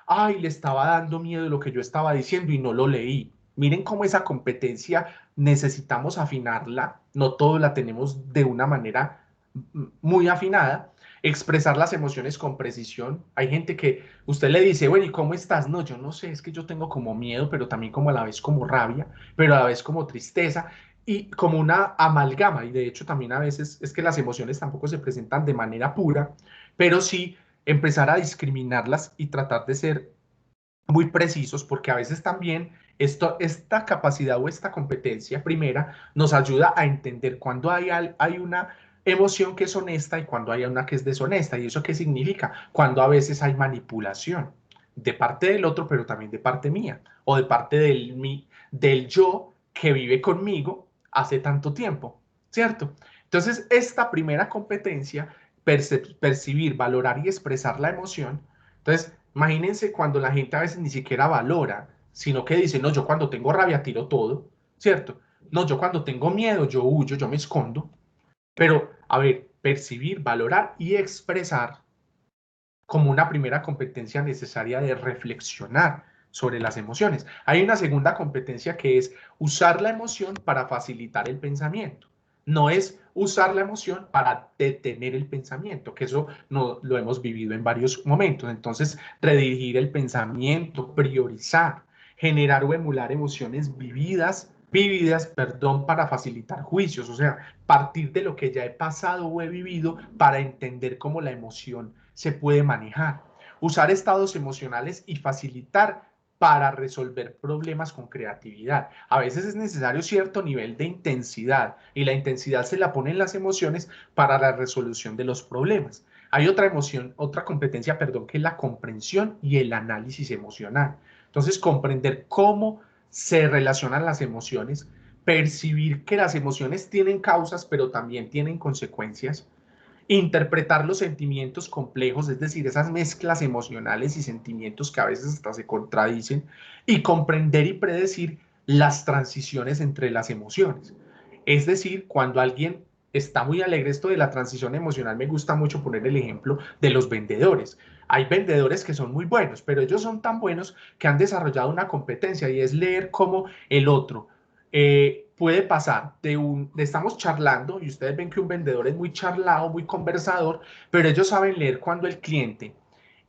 ay, le estaba dando miedo lo que yo estaba diciendo y no lo leí. Miren cómo esa competencia necesitamos afinarla, no todos la tenemos de una manera muy afinada, expresar las emociones con precisión. Hay gente que usted le dice, bueno, ¿y cómo estás? No, yo no sé, es que yo tengo como miedo, pero también como a la vez como rabia, pero a la vez como tristeza y como una amalgama. Y de hecho también a veces es que las emociones tampoco se presentan de manera pura, pero sí empezar a discriminarlas y tratar de ser muy precisos, porque a veces también esta capacidad o esta competencia primera nos ayuda a entender cuando hay una emoción que es honesta y cuando hay una que es deshonesta. ¿Y eso qué significa? Cuando a veces hay manipulación de parte del otro, pero también de parte mía, o de parte del yo que vive conmigo hace tanto tiempo, ¿cierto? Entonces, esta primera competencia, percibir, valorar y expresar la emoción. Entonces, imagínense cuando la gente a veces ni siquiera valora, sino que dice, no, yo cuando tengo rabia tiro todo, ¿cierto? No, yo cuando tengo miedo, yo huyo, yo me escondo. Pero, a ver, percibir, valorar y expresar como una primera competencia necesaria de reflexionar sobre las emociones. Hay una segunda competencia que es usar la emoción para facilitar el pensamiento. No es usar la emoción para detener el pensamiento, que eso no, lo hemos vivido en varios momentos. Entonces, redirigir el pensamiento, priorizar, generar o emular emociones vividas, para facilitar juicios, o sea, partir de lo que ya he pasado o he vivido para entender cómo la emoción se puede manejar. Usar estados emocionales y facilitar para resolver problemas con creatividad. A veces es necesario cierto nivel de intensidad y la intensidad se la ponen las emociones para la resolución de los problemas. Hay otra emoción, otra competencia, perdón, que es la comprensión y el análisis emocional. Entonces, comprender cómo se relacionan las emociones, percibir que las emociones tienen causas, pero también tienen consecuencias, interpretar los sentimientos complejos, es decir, esas mezclas emocionales y sentimientos que a veces hasta se contradicen, y comprender y predecir las transiciones entre las emociones. Es decir, cuando alguien está muy alegre, esto de la transición emocional, me gusta mucho poner el ejemplo de los vendedores. Hay vendedores que son muy buenos, pero ellos son tan buenos que han desarrollado una competencia y es leer cómo el otro puede pasar estamos charlando y ustedes ven que un vendedor es muy charlado, muy conversador, pero ellos saben leer cuando el cliente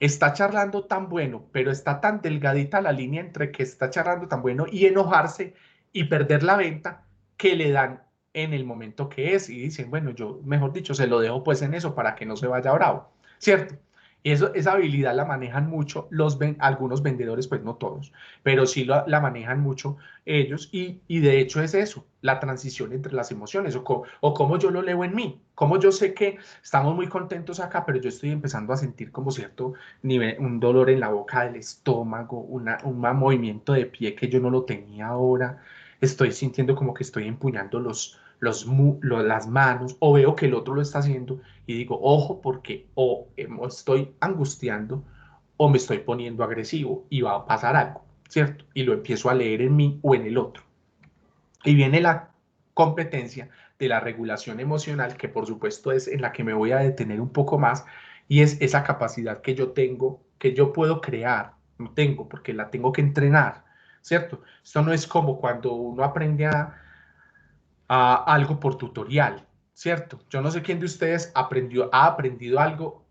está charlando tan bueno, pero está tan delgadita la línea entre que está charlando tan bueno y enojarse y perder la venta, que le dan en el momento que es y dicen, bueno, yo, mejor dicho, se lo dejo pues en eso para que no se vaya bravo, ¿cierto? Y esa habilidad la manejan mucho algunos vendedores, pues no todos, pero sí la manejan mucho ellos y de hecho es eso, la transición entre las emociones o cómo yo lo leo en mí, cómo yo sé que estamos muy contentos acá, pero yo estoy empezando a sentir como cierto nivel, un dolor en la boca del estómago, un movimiento de pie que yo no lo tenía ahora, estoy sintiendo como que estoy empuñando las manos o veo que el otro lo está haciendo y digo, ojo, porque o estoy angustiando o me estoy poniendo agresivo y va a pasar algo, ¿cierto? Y lo empiezo a leer en mí o en el otro. Y viene la competencia de la regulación emocional, que por supuesto es en la que me voy a detener un poco más, y es esa capacidad que yo tengo, que yo puedo crear, no tengo, porque la tengo que entrenar, ¿cierto? Esto no es como cuando uno aprende a algo por tutorial, ¿cierto? Yo no sé quién de ustedes ha aprendido algo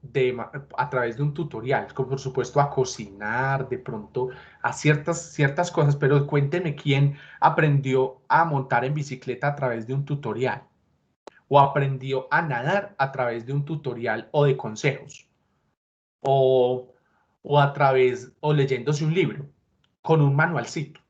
a través de un tutorial, como por supuesto a cocinar, de pronto a ciertas cosas, pero cuéntenme quién aprendió a montar en bicicleta a través de un tutorial o aprendió a nadar a través de un tutorial o de consejos o, o leyéndose un libro con un manualcito.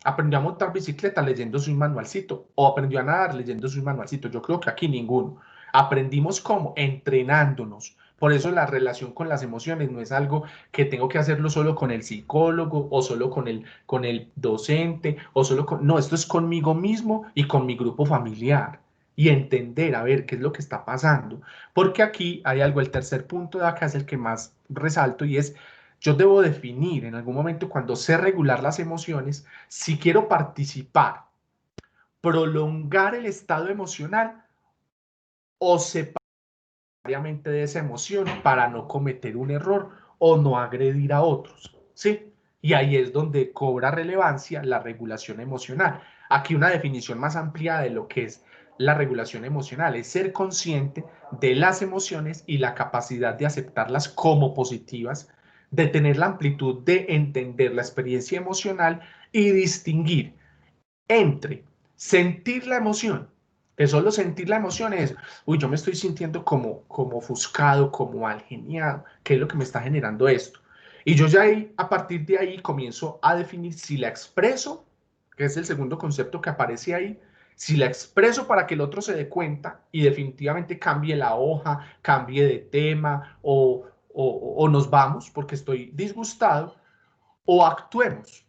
Aprendió a montar bicicleta leyéndose un manualcito o aprendió a nadar leyéndose un manualcito. Yo creo que aquí ninguno. Aprendimos cómo, entrenándonos. Por eso la relación con las emociones no es algo que tengo que hacerlo solo con el psicólogo o solo con el docente o solo con... No, esto es conmigo mismo y con mi grupo familiar y entender, a ver, qué es lo que está pasando. Porque aquí hay algo, el tercer punto de acá es el que más resalto y es, yo debo definir en algún momento cuando sé regular las emociones, si quiero participar, prolongar el estado emocional o separar de esa emoción para no cometer un error o no agredir a otros, ¿sí? Y ahí es donde cobra relevancia la regulación emocional. Aquí una definición más amplia de lo que es la regulación emocional es ser consciente de las emociones y la capacidad de aceptarlas como positivas, de tener la amplitud de entender la experiencia emocional y distinguir entre sentir la emoción, que solo sentir la emoción es, uy, yo me estoy sintiendo como ofuscado, como algeniado, ¿qué es lo que me está generando esto? Y yo ya ahí, a partir de ahí, comienzo a definir si la expreso, que es el segundo concepto que aparece ahí, si la expreso para que el otro se dé cuenta y definitivamente cambie la hoja, cambie de tema o nos vamos porque estoy disgustado, o actuemos,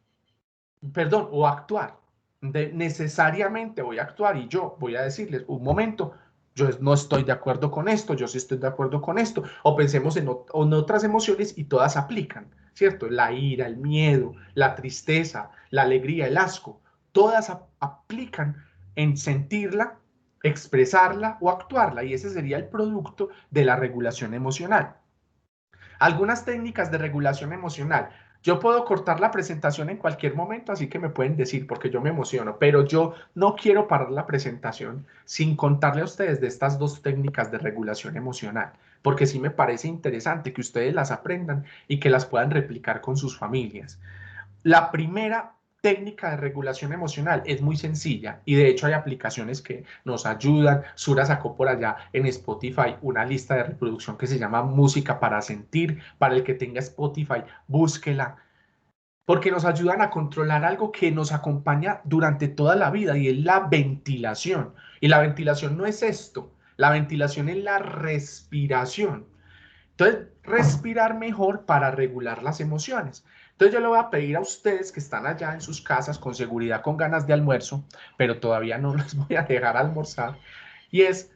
perdón, o actuar. Necesariamente voy a actuar y yo voy a decirles, un momento, yo no estoy de acuerdo con esto, yo sí estoy de acuerdo con esto, o pensemos en otras emociones y todas aplican, ¿cierto? La ira, el miedo, la tristeza, la alegría, el asco, todas aplican en sentirla, expresarla o actuarla, y ese sería el producto de la regulación emocional. Algunas técnicas de regulación emocional. Yo puedo cortar la presentación en cualquier momento, así que me pueden decir, porque yo me emociono, pero yo no quiero parar la presentación sin contarle a ustedes de estas dos técnicas de regulación emocional, porque sí me parece interesante que ustedes las aprendan y que las puedan replicar con sus familias. La primera técnica de regulación emocional es muy sencilla y de hecho hay aplicaciones que nos ayudan. Sura sacó por allá en Spotify una lista de reproducción que se llama Música para Sentir. Para el que tenga Spotify, búsquela porque nos ayudan a controlar algo que nos acompaña durante toda la vida y es la ventilación. Y la ventilación no es esto, la ventilación es la respiración. Entonces, respirar mejor para regular las emociones. Entonces, yo le voy a pedir a ustedes que están allá en sus casas con seguridad, con ganas de almuerzo, pero todavía no los voy a dejar almorzar, y es,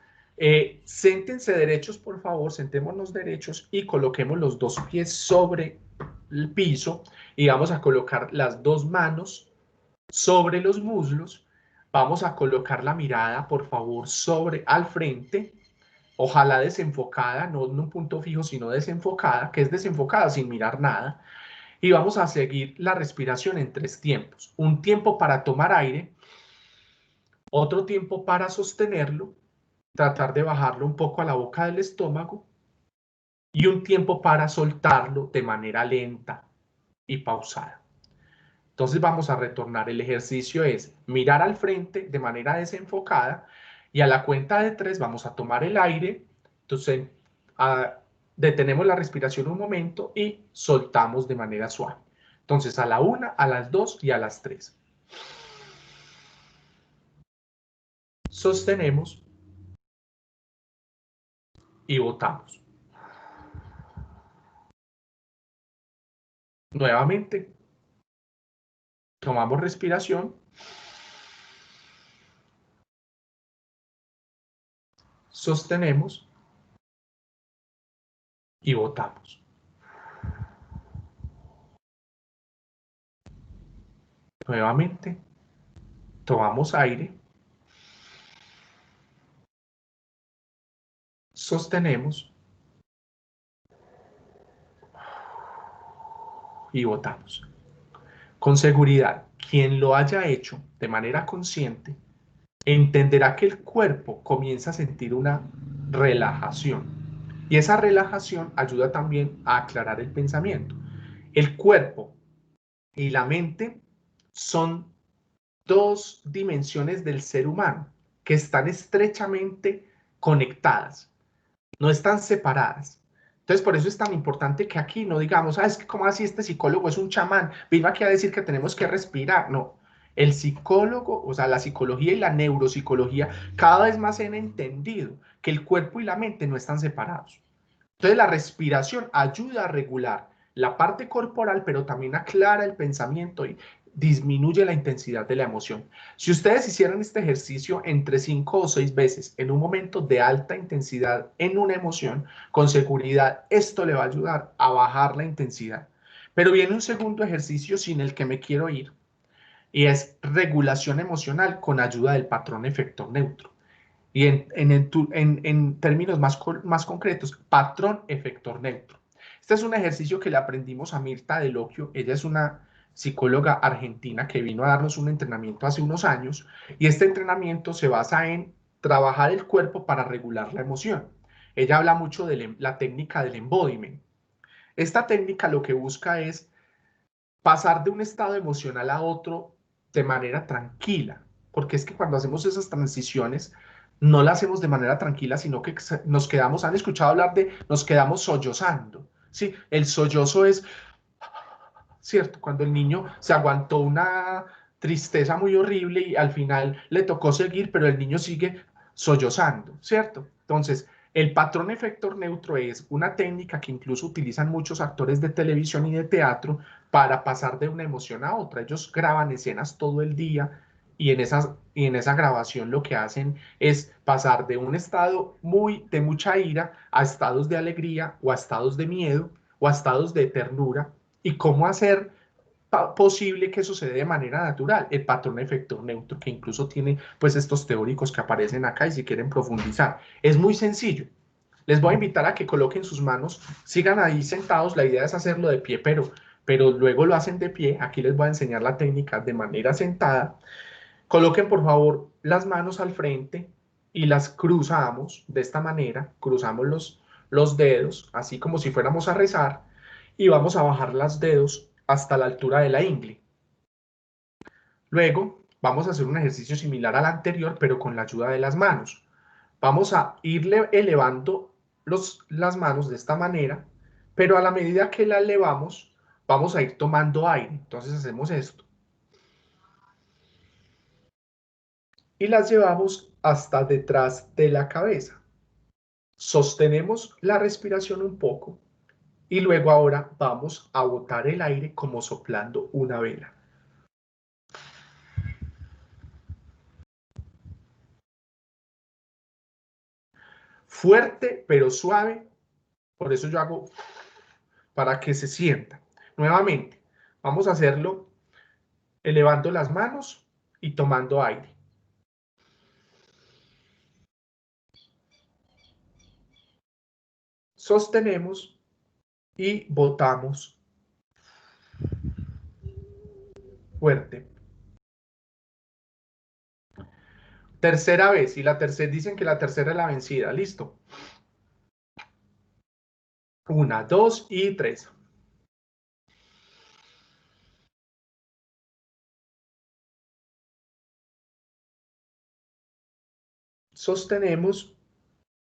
séntense derechos, por favor, sentémonos derechos y coloquemos los dos pies sobre el piso y vamos a colocar las dos manos sobre los muslos. Vamos a colocar la mirada, por favor, sobre al frente. Ojalá desenfocada, no en un punto fijo, sino desenfocada, que es desenfocada sin mirar nada. Y vamos a seguir la respiración en 3 tiempos. Un tiempo para tomar aire, otro tiempo para sostenerlo, tratar de bajarlo un poco a la boca del estómago y un tiempo para soltarlo de manera lenta y pausada. Entonces vamos a retornar. El ejercicio es mirar al frente de manera desenfocada y a la cuenta de 3 vamos a tomar el aire. Entonces detenemos la respiración un momento y soltamos de manera suave. Entonces a la 1, a las 2 y a las 3. Sostenemos y botamos. Nuevamente, tomamos respiración, sostenemos y botamos. Nuevamente, tomamos aire, sostenemos y botamos. Con seguridad, quien lo haya hecho de manera consciente entenderá que el cuerpo comienza a sentir una relajación y esa relajación ayuda también a aclarar el pensamiento. El cuerpo y la mente son dos dimensiones del ser humano que están estrechamente conectadas, no están separadas. Entonces, por eso es tan importante que aquí no digamos, es que como así este psicólogo es un chamán, vino aquí a decir que tenemos que respirar. No, el psicólogo, o sea, la psicología y la neuropsicología cada vez más han entendido que el cuerpo y la mente no están separados. Entonces, la respiración ayuda a regular la parte corporal, pero también aclara el pensamiento y disminuye la intensidad de la emoción. Si ustedes hicieran este ejercicio entre 5 o 6 veces en un momento de alta intensidad en una emoción, con seguridad esto le va a ayudar a bajar la intensidad. Pero viene un segundo ejercicio sin el que me quiero ir y es regulación emocional con ayuda del patrón efector neutro. Y en términos más concretos, patrón efector neutro. Este es un ejercicio que le aprendimos a Mirta Delocchio. Ella es una psicóloga argentina que vino a darnos un entrenamiento hace unos años y este entrenamiento se basa en trabajar el cuerpo para regular la emoción. Ella habla mucho de la técnica del embodiment. Esta técnica lo que busca es pasar de un estado emocional a otro de manera tranquila, porque es que cuando hacemos esas transiciones no las hacemos de manera tranquila, sino que nos quedamos, han escuchado hablar de, nos quedamos sollozando, ¿sí? El sollozo es, ¿cierto? Cuando el niño se aguantó una tristeza muy horrible y al final le tocó seguir, pero el niño sigue sollozando, ¿cierto? Entonces, el patrón efector neutro es una técnica que incluso utilizan muchos actores de televisión y de teatro para pasar de una emoción a otra. Ellos graban escenas todo el día y en esa grabación lo que hacen es pasar de un estado de mucha ira a estados de alegría o a estados de miedo o a estados de ternura y cómo hacer posible que eso se dé de manera natural, el patrón efector neutro, que incluso tiene pues estos teóricos que aparecen acá y si quieren profundizar. Es muy sencillo. Les voy a invitar a que coloquen sus manos, sigan ahí sentados, la idea es hacerlo de pie, pero luego lo hacen de pie. Aquí les voy a enseñar la técnica de manera sentada. Coloquen por favor las manos al frente y las cruzamos de esta manera, cruzamos los dedos, así como si fuéramos a rezar, y vamos a bajar los dedos hasta la altura de la ingle. Luego vamos a hacer un ejercicio similar al anterior, pero con la ayuda de las manos. Vamos a irle elevando las manos de esta manera, pero a la medida que la elevamos, vamos a ir tomando aire. Entonces hacemos esto. Y las llevamos hasta detrás de la cabeza. Sostenemos la respiración un poco y luego ahora vamos a botar el aire como soplando una vela. Fuerte pero suave, por eso yo hago para que se sienta. Nuevamente, vamos a hacerlo elevando las manos y tomando aire. Sostenemos y botamos fuerte. Tercera vez, y la tercera, dicen que la tercera es la vencida. Listo. 1, 2 y 3. Sostenemos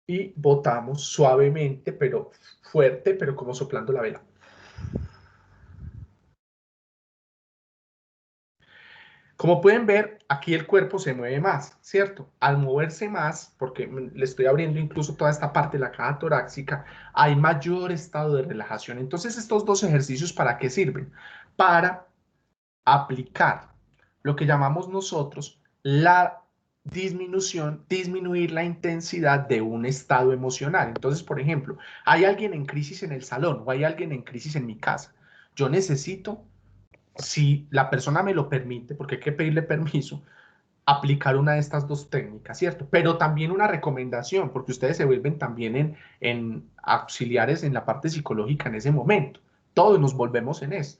y botamos suavemente, pero fuerte, pero como soplando la vela. Como pueden ver, aquí el cuerpo se mueve más, ¿cierto? Al moverse más, porque le estoy abriendo incluso toda esta parte de la caja torácica, hay mayor estado de relajación. Entonces, estos dos ejercicios, ¿para qué sirven? Para aplicar lo que llamamos nosotros la disminuir la intensidad de un estado emocional. Entonces, por ejemplo, hay alguien en crisis en el salón o hay alguien en crisis en mi casa. Yo necesito, si la persona me lo permite, porque hay que pedirle permiso, aplicar una de estas dos técnicas, ¿cierto? Pero también una recomendación, porque ustedes se vuelven también en auxiliares en la parte psicológica en ese momento. Todos nos volvemos en eso.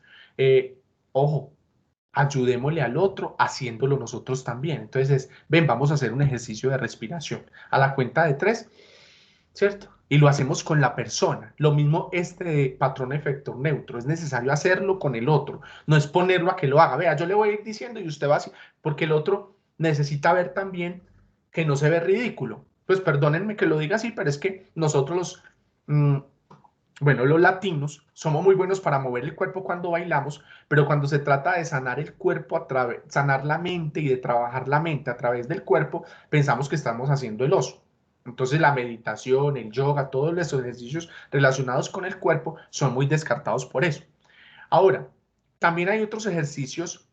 Ojo, ayudémosle al otro haciéndolo nosotros también. Entonces, ven, vamos a hacer un ejercicio de respiración. A la cuenta de 3, ¿cierto? Y lo hacemos con la persona. Lo mismo este patrón efecto neutro. Es necesario hacerlo con el otro. No es ponerlo a que lo haga. Vea, yo le voy a ir diciendo y usted va así, porque el otro necesita ver también que no se ve ridículo. Pues perdónenme que lo diga así, pero es que nosotros bueno, los latinos somos muy buenos para mover el cuerpo cuando bailamos, pero cuando se trata de sanar el cuerpo, sanar la mente y de trabajar la mente a través del cuerpo, pensamos que estamos haciendo el oso. Entonces la meditación, el yoga, todos los ejercicios relacionados con el cuerpo son muy descartados por eso. Ahora, también hay otros ejercicios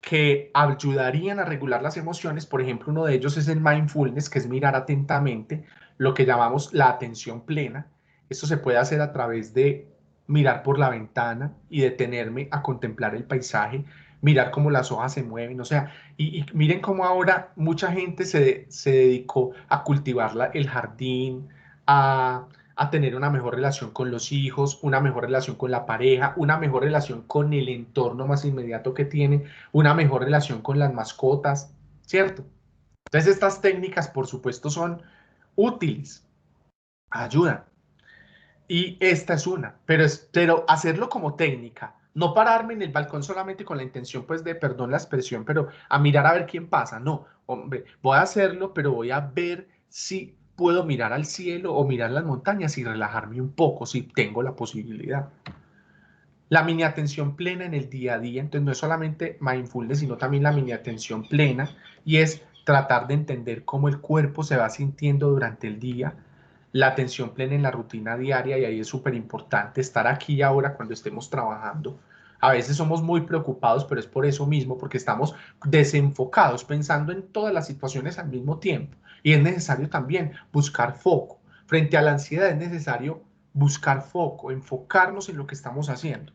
que ayudarían a regular las emociones. Por ejemplo, uno de ellos es el mindfulness, que es mirar atentamente, lo que llamamos la atención plena. Esto se puede hacer a través de mirar por la ventana y detenerme a contemplar el paisaje, mirar cómo las hojas se mueven, o sea, y miren cómo ahora mucha gente se dedicó a cultivar el jardín, a tener una mejor relación con los hijos, una mejor relación con la pareja, una mejor relación con el entorno más inmediato que tiene, una mejor relación con las mascotas, ¿cierto? Entonces estas técnicas, por supuesto, son útiles, ayudan. Y esta es una, pero hacerlo como técnica, no pararme en el balcón solamente con la intención, pues, de, perdón la expresión, pero a mirar a ver quién pasa. No, hombre, voy a hacerlo, pero voy a ver si puedo mirar al cielo o mirar las montañas y relajarme un poco, si tengo la posibilidad. La mini atención plena en el día a día, entonces no es solamente mindfulness, sino también la mini atención plena, y es tratar de entender cómo el cuerpo se va sintiendo durante el día, la atención plena en la rutina diaria, y ahí es súper importante estar aquí y ahora cuando estemos trabajando. A veces somos muy preocupados, pero es por eso mismo, porque estamos desenfocados, pensando en todas las situaciones al mismo tiempo, y es necesario también buscar foco. Frente a la ansiedad es necesario buscar foco, enfocarnos en lo que estamos haciendo.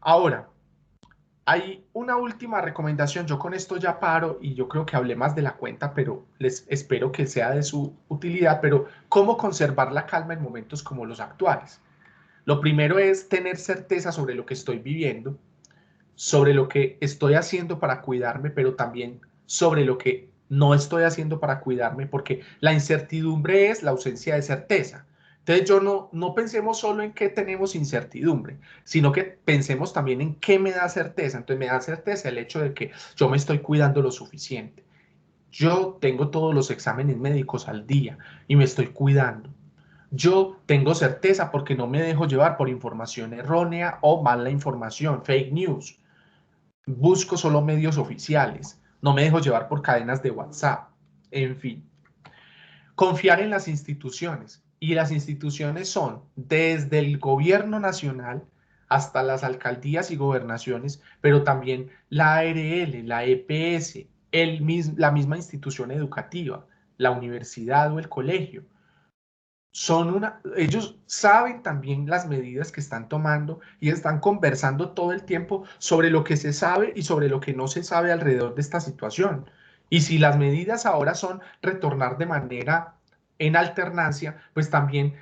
Ahora, hay una última recomendación. Yo con esto ya paro y yo creo que hablé más de la cuenta, pero les espero que sea de su utilidad. Pero, ¿cómo conservar la calma en momentos como los actuales? Lo primero es tener certeza sobre lo que estoy viviendo, sobre lo que estoy haciendo para cuidarme, pero también sobre lo que no estoy haciendo para cuidarme, porque la incertidumbre es la ausencia de certeza. Entonces no pensemos solo en qué tenemos incertidumbre, sino que pensemos también en qué me da certeza. Entonces me da certeza el hecho de que yo me estoy cuidando lo suficiente. Yo tengo todos los exámenes médicos al día y me estoy cuidando. Yo tengo certeza porque no me dejo llevar por información errónea o mala información, fake news. Busco solo medios oficiales. No me dejo llevar por cadenas de WhatsApp. En fin, confiar en las instituciones. Y las instituciones son desde el gobierno nacional hasta las alcaldías y gobernaciones, pero también la ARL, la EPS, la misma institución educativa, la universidad o el colegio. Ellos saben también las medidas que están tomando y están conversando todo el tiempo sobre lo que se sabe y sobre lo que no se sabe alrededor de esta situación. Y si las medidas ahora son retornar de manera en alternancia, pues también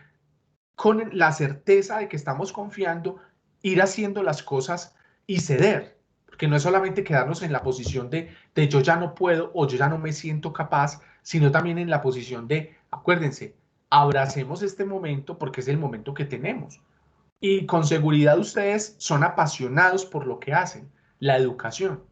con la certeza de que estamos confiando, ir haciendo las cosas y ceder. Porque no es solamente quedarnos en la posición de yo ya no puedo o yo ya no me siento capaz, sino también en la posición de, acuérdense, abracemos este momento porque es el momento que tenemos. Y con seguridad ustedes son apasionados por lo que hacen, la educación.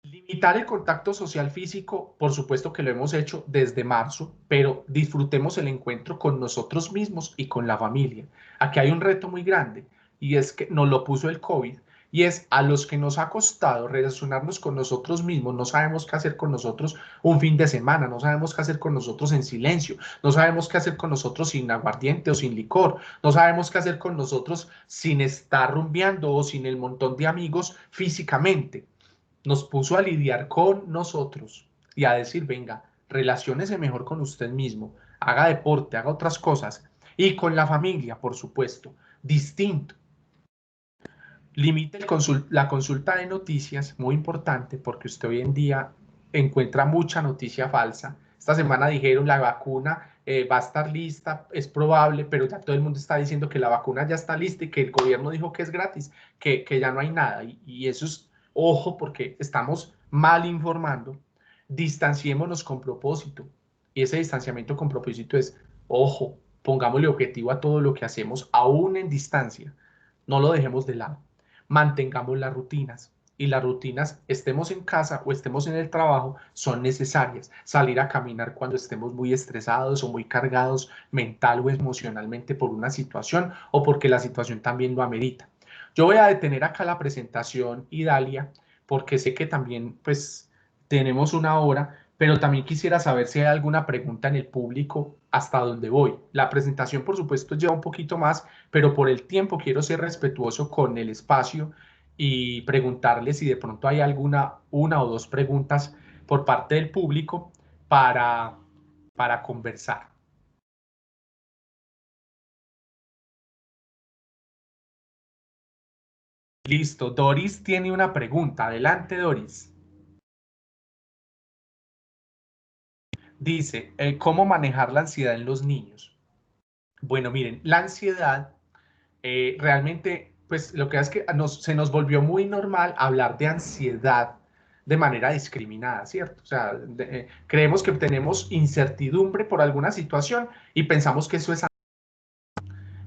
Limitar el contacto social físico, por supuesto que lo hemos hecho desde marzo, pero disfrutemos el encuentro con nosotros mismos y con la familia. Aquí hay un reto muy grande y es que nos lo puso el COVID y es a los que nos ha costado relacionarnos con nosotros mismos, no sabemos qué hacer con nosotros un fin de semana, no sabemos qué hacer con nosotros en silencio, no sabemos qué hacer con nosotros sin aguardiente o sin licor, no sabemos qué hacer con nosotros sin estar rumbeando o sin el montón de amigos físicamente. Nos puso a lidiar con nosotros y a decir, venga, relaciónese mejor con usted mismo, haga deporte, haga otras cosas. Y con la familia, por supuesto, distinto. Limite la consulta de noticias, muy importante, porque usted hoy en día encuentra mucha noticia falsa. Esta semana dijeron la vacuna va a estar lista, es probable, pero ya todo el mundo está diciendo que la vacuna ya está lista y que el gobierno dijo que es gratis, que ya no hay nada. Y eso es, ojo, porque estamos mal informando. Distanciémonos con propósito. Y ese distanciamiento con propósito es, ojo, pongámosle objetivo a todo lo que hacemos, aún en distancia. No lo dejemos de lado. Mantengamos las rutinas. Y las rutinas, estemos en casa o estemos en el trabajo, son necesarias. Salir a caminar cuando estemos muy estresados o muy cargados mental o emocionalmente por una situación o porque la situación también lo amerita. Yo voy a detener acá la presentación, Idalia, porque sé que también pues tenemos una hora, pero también quisiera saber si hay alguna pregunta en el público hasta dónde voy. La presentación, por supuesto, lleva un poquito más, pero por el tiempo quiero ser respetuoso con el espacio y preguntarle si de pronto hay una o dos preguntas por parte del público para, para conversar. Listo, Doris tiene una pregunta. Adelante, Doris. Dice, ¿cómo manejar la ansiedad en los niños? Bueno, miren, la ansiedad realmente, pues lo que es que se nos volvió muy normal hablar de ansiedad de manera discriminada, ¿cierto? O sea, creemos que tenemos incertidumbre por alguna situación y pensamos que eso es.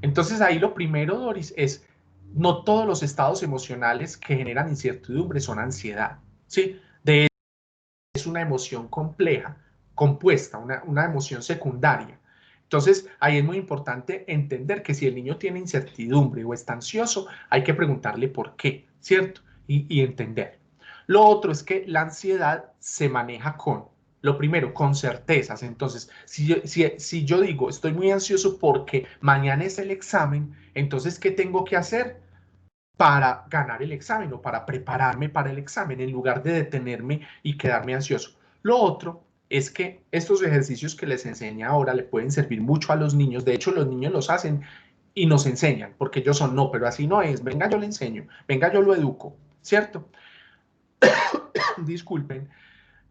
Entonces ahí lo primero, Doris, es no todos los estados emocionales que generan incertidumbre son ansiedad, ¿sí? De hecho, es una emoción compleja, compuesta, una emoción secundaria. Entonces, ahí es muy importante entender que si el niño tiene incertidumbre o está ansioso, hay que preguntarle por qué, ¿cierto? Y entender. Lo otro es que la ansiedad se maneja con, lo primero, con certezas. Entonces, si yo digo, estoy muy ansioso porque mañana es el examen, entonces, ¿qué tengo que hacer para ganar el examen o para prepararme para el examen en lugar de detenerme y quedarme ansioso? Lo otro es que estos ejercicios que les enseña ahora le pueden servir mucho a los niños. De hecho, los niños los hacen y nos enseñan, porque ellos son, no, pero así no es. Venga, yo le enseño. Venga, yo lo educo, ¿cierto? Disculpen.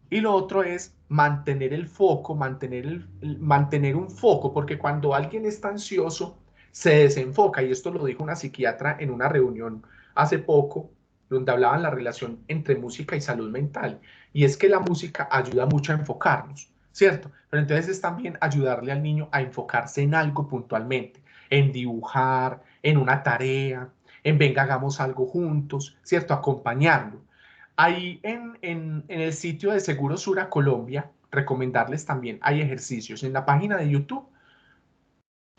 Y lo otro es mantener el foco, mantener un foco, porque cuando alguien está ansioso, se desenfoca, y esto lo dijo una psiquiatra en una reunión hace poco, donde hablaban la relación entre música y salud mental, y es que la música ayuda mucho a enfocarnos, ¿cierto? Pero entonces es también ayudarle al niño a enfocarse en algo puntualmente, en dibujar, en una tarea, en venga, hagamos algo juntos, ¿cierto? Acompañarlo. Ahí en el sitio de Seguro Sura Colombia, recomendarles también, hay ejercicios en la página de YouTube.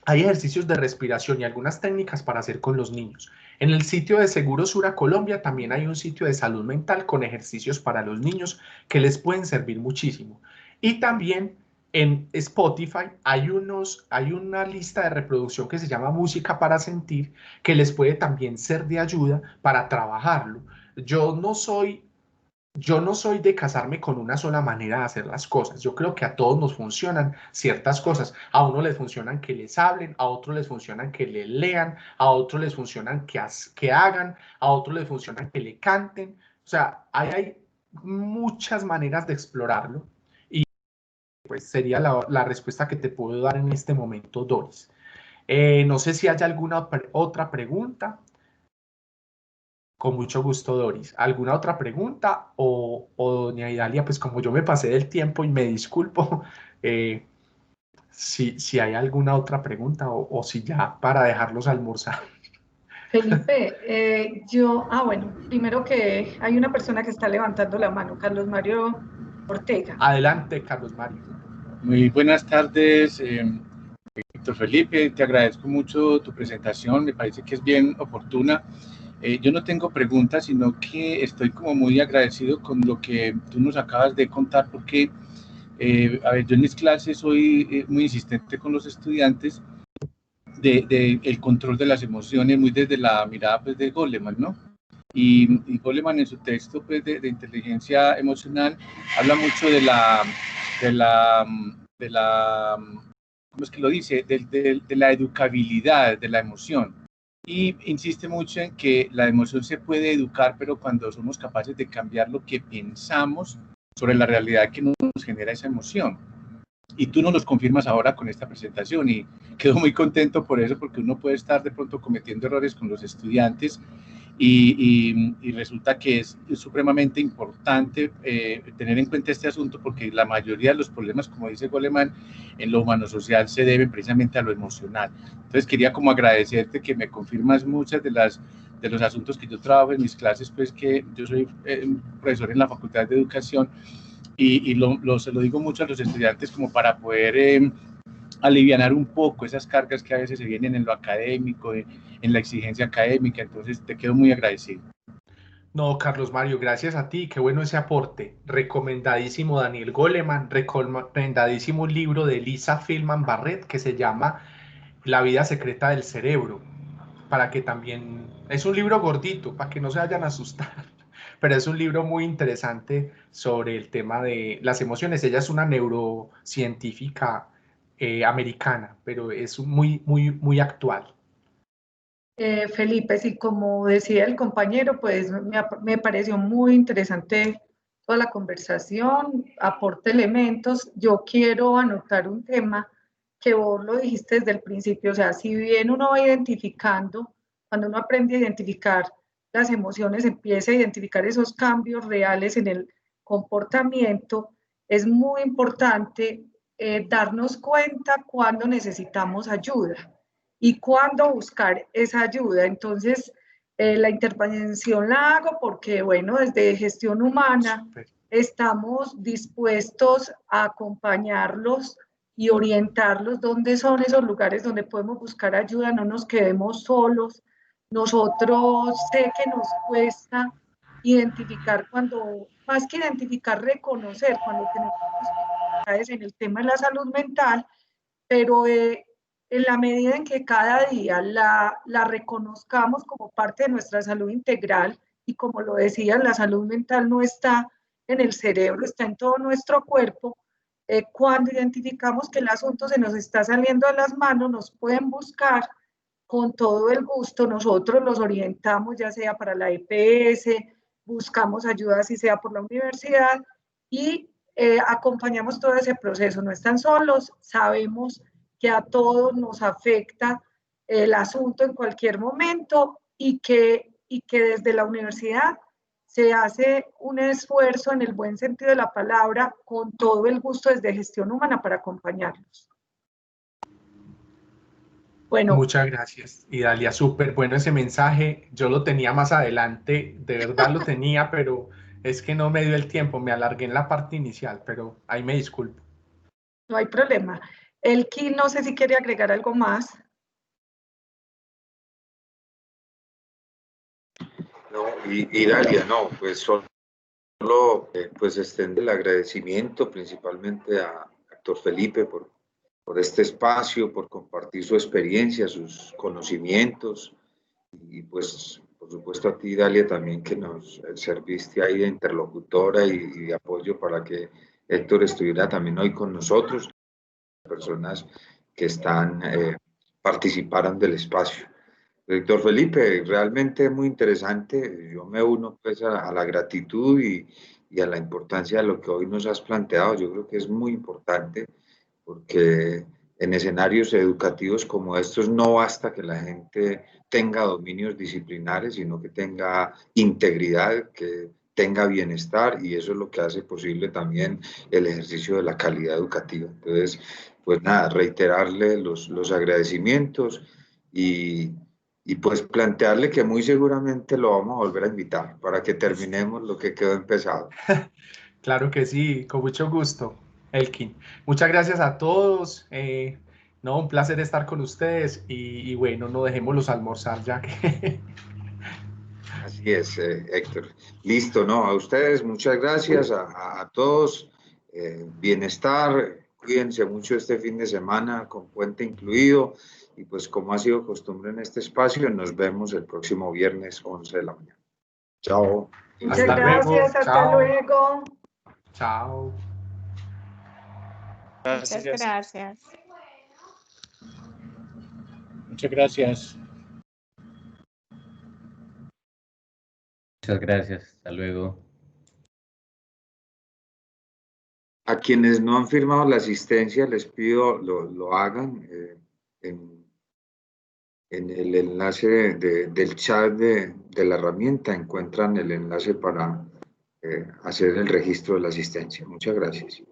Hay ejercicios de respiración y algunas técnicas para hacer con los niños. En el sitio de Seguro Sura Colombia también hay un sitio de salud mental con ejercicios para los niños que les pueden servir muchísimo. Y también en Spotify hay una lista de reproducción que se llama Música para Sentir, que les puede también ser de ayuda para trabajarlo. Yo no soy yo no soy de casarme con una sola manera de hacer las cosas. Yo creo que a todos nos funcionan ciertas cosas. A uno les funcionan que les hablen, a otros les funcionan que les lean, a otros les funcionan que hagan, a otros les funcionan que le canten. O sea, hay muchas maneras de explorarlo, y pues sería la respuesta que te puedo dar en este momento, Doris. No sé si hay alguna otra pregunta. Con mucho gusto, Doris. ¿Alguna otra pregunta? O doña Idalia, pues como yo me pasé del tiempo y me disculpo, eh, si hay alguna otra pregunta o si ya para dejarlos almorzar. Felipe, bueno, primero que hay una persona que está levantando la mano, Carlos Mario Ortega. Adelante, Carlos Mario. Muy buenas tardes, Víctor Felipe. Te agradezco mucho tu presentación, me parece que es bien oportuna. Yo no tengo preguntas, sino que estoy como muy agradecido con lo que tú nos acabas de contar, porque, a ver, yo en mis clases soy muy insistente con los estudiantes de el control de las emociones, muy desde la mirada pues, de Goleman, ¿no? Y Goleman en su texto pues, de inteligencia emocional habla mucho de la ¿cómo es que lo dice? De la educabilidad de la emoción. Y insiste mucho en que la emoción se puede educar, pero cuando somos capaces de cambiar lo que pensamos sobre la realidad que nos genera esa emoción. Y tú nos los confirmas ahora con esta presentación, y quedo muy contento por eso, porque uno puede estar de pronto cometiendo errores con los estudiantes y resulta que es supremamente importante tener en cuenta este asunto, porque la mayoría de los problemas, como dice Goleman, en lo humano social se deben precisamente a lo emocional. Entonces quería como agradecerte que me confirmas muchas de los asuntos que yo trabajo en mis clases, pues que yo soy profesor en la Facultad de Educación, y se lo digo mucho a los estudiantes como para poder alivianar un poco esas cargas que a veces se vienen en lo académico, en la exigencia académica. Entonces te quedo muy agradecido. No, Carlos Mario, gracias a ti, qué bueno ese aporte. Recomendadísimo Daniel Goleman, recomendadísimo un libro de Lisa Feldman Barrett que se llama La vida secreta del cerebro, para que también, es un libro gordito, para que no se vayan a asustar, pero es un libro muy interesante sobre el tema de las emociones. Ella es una neurocientífica americana, pero es muy actual. Felipe, sí, como decía el compañero, pues me pareció muy interesante toda la conversación, aporte elementos. Yo quiero anotar un tema que vos lo dijiste desde el principio, o sea, si bien uno va identificando, cuando uno aprende a identificar las emociones, empieza a identificar esos cambios reales en el comportamiento, es muy importante darnos cuenta cuando necesitamos ayuda y cuándo buscar esa ayuda. Entonces, la intervención la hago porque, bueno, desde gestión humana Súper. estamos dispuestos a acompañarlos y orientarlos dónde son esos lugares donde podemos buscar ayuda, no nos quedemos solos. Nosotros sé que nos cuesta identificar cuando, más que identificar, reconocer cuando tenemos dificultades en el tema de la salud mental, pero en la medida en que cada día la reconozcamos como parte de nuestra salud integral, y como lo decía, la salud mental no está en el cerebro, está en todo nuestro cuerpo. Cuando identificamos que el asunto se nos está saliendo de las manos, nos pueden buscar con todo el gusto, nosotros los orientamos, ya sea para la EPS, buscamos ayuda si sea por la universidad, y acompañamos todo ese proceso. No están solos, sabemos que a todos nos afecta el asunto en cualquier momento y que desde la universidad se hace un esfuerzo en el buen sentido de la palabra, con todo el gusto desde Gestión Humana para acompañarlos. Bueno. Muchas gracias, Idalia, súper bueno ese mensaje. Yo lo tenía más adelante, de verdad lo tenía, pero es que no me dio el tiempo, me alargué en la parte inicial, pero ahí me disculpo. No hay problema. Elkin, no sé si quiere agregar algo más. No, y Dalia, no, pues solo pues extender el agradecimiento principalmente a Héctor Felipe por este espacio, por compartir su experiencia, sus conocimientos, y pues por supuesto a ti, Dalia, también que nos serviste ahí de interlocutora y de apoyo para que Héctor estuviera también hoy con nosotros, personas que participaron del espacio. Doctor Felipe, realmente muy interesante. Yo me uno pues a la gratitud y a la importancia de lo que hoy nos has planteado. Yo creo que es muy importante porque en escenarios educativos como estos no basta que la gente tenga dominios disciplinares, sino que tenga integridad, que tenga bienestar, y eso es lo que hace posible también el ejercicio de la calidad educativa. Entonces, pues nada, reiterarle los agradecimientos y pues plantearle que muy seguramente lo vamos a volver a invitar para que terminemos lo que quedó empezado. Claro que sí, con mucho gusto, Elkin. Muchas gracias a todos. No, un placer estar con ustedes y bueno, no dejémoslos almorzar ya que... Así es, Héctor. Listo, ¿no? A ustedes, muchas gracias, a todos. Bienestar, cuídense mucho este fin de semana, con puente incluido. Y pues como ha sido costumbre en este espacio, nos vemos el próximo viernes 11 de la mañana. Chao. Muchas Hasta gracias, luego. hasta Chao. luego. Chao. Muchas gracias. Muchas gracias. Muchas gracias. Hasta luego. A quienes no han firmado la asistencia, les pido lo hagan en el enlace del chat de la herramienta. Encuentran el enlace para hacer el registro de la asistencia. Muchas gracias.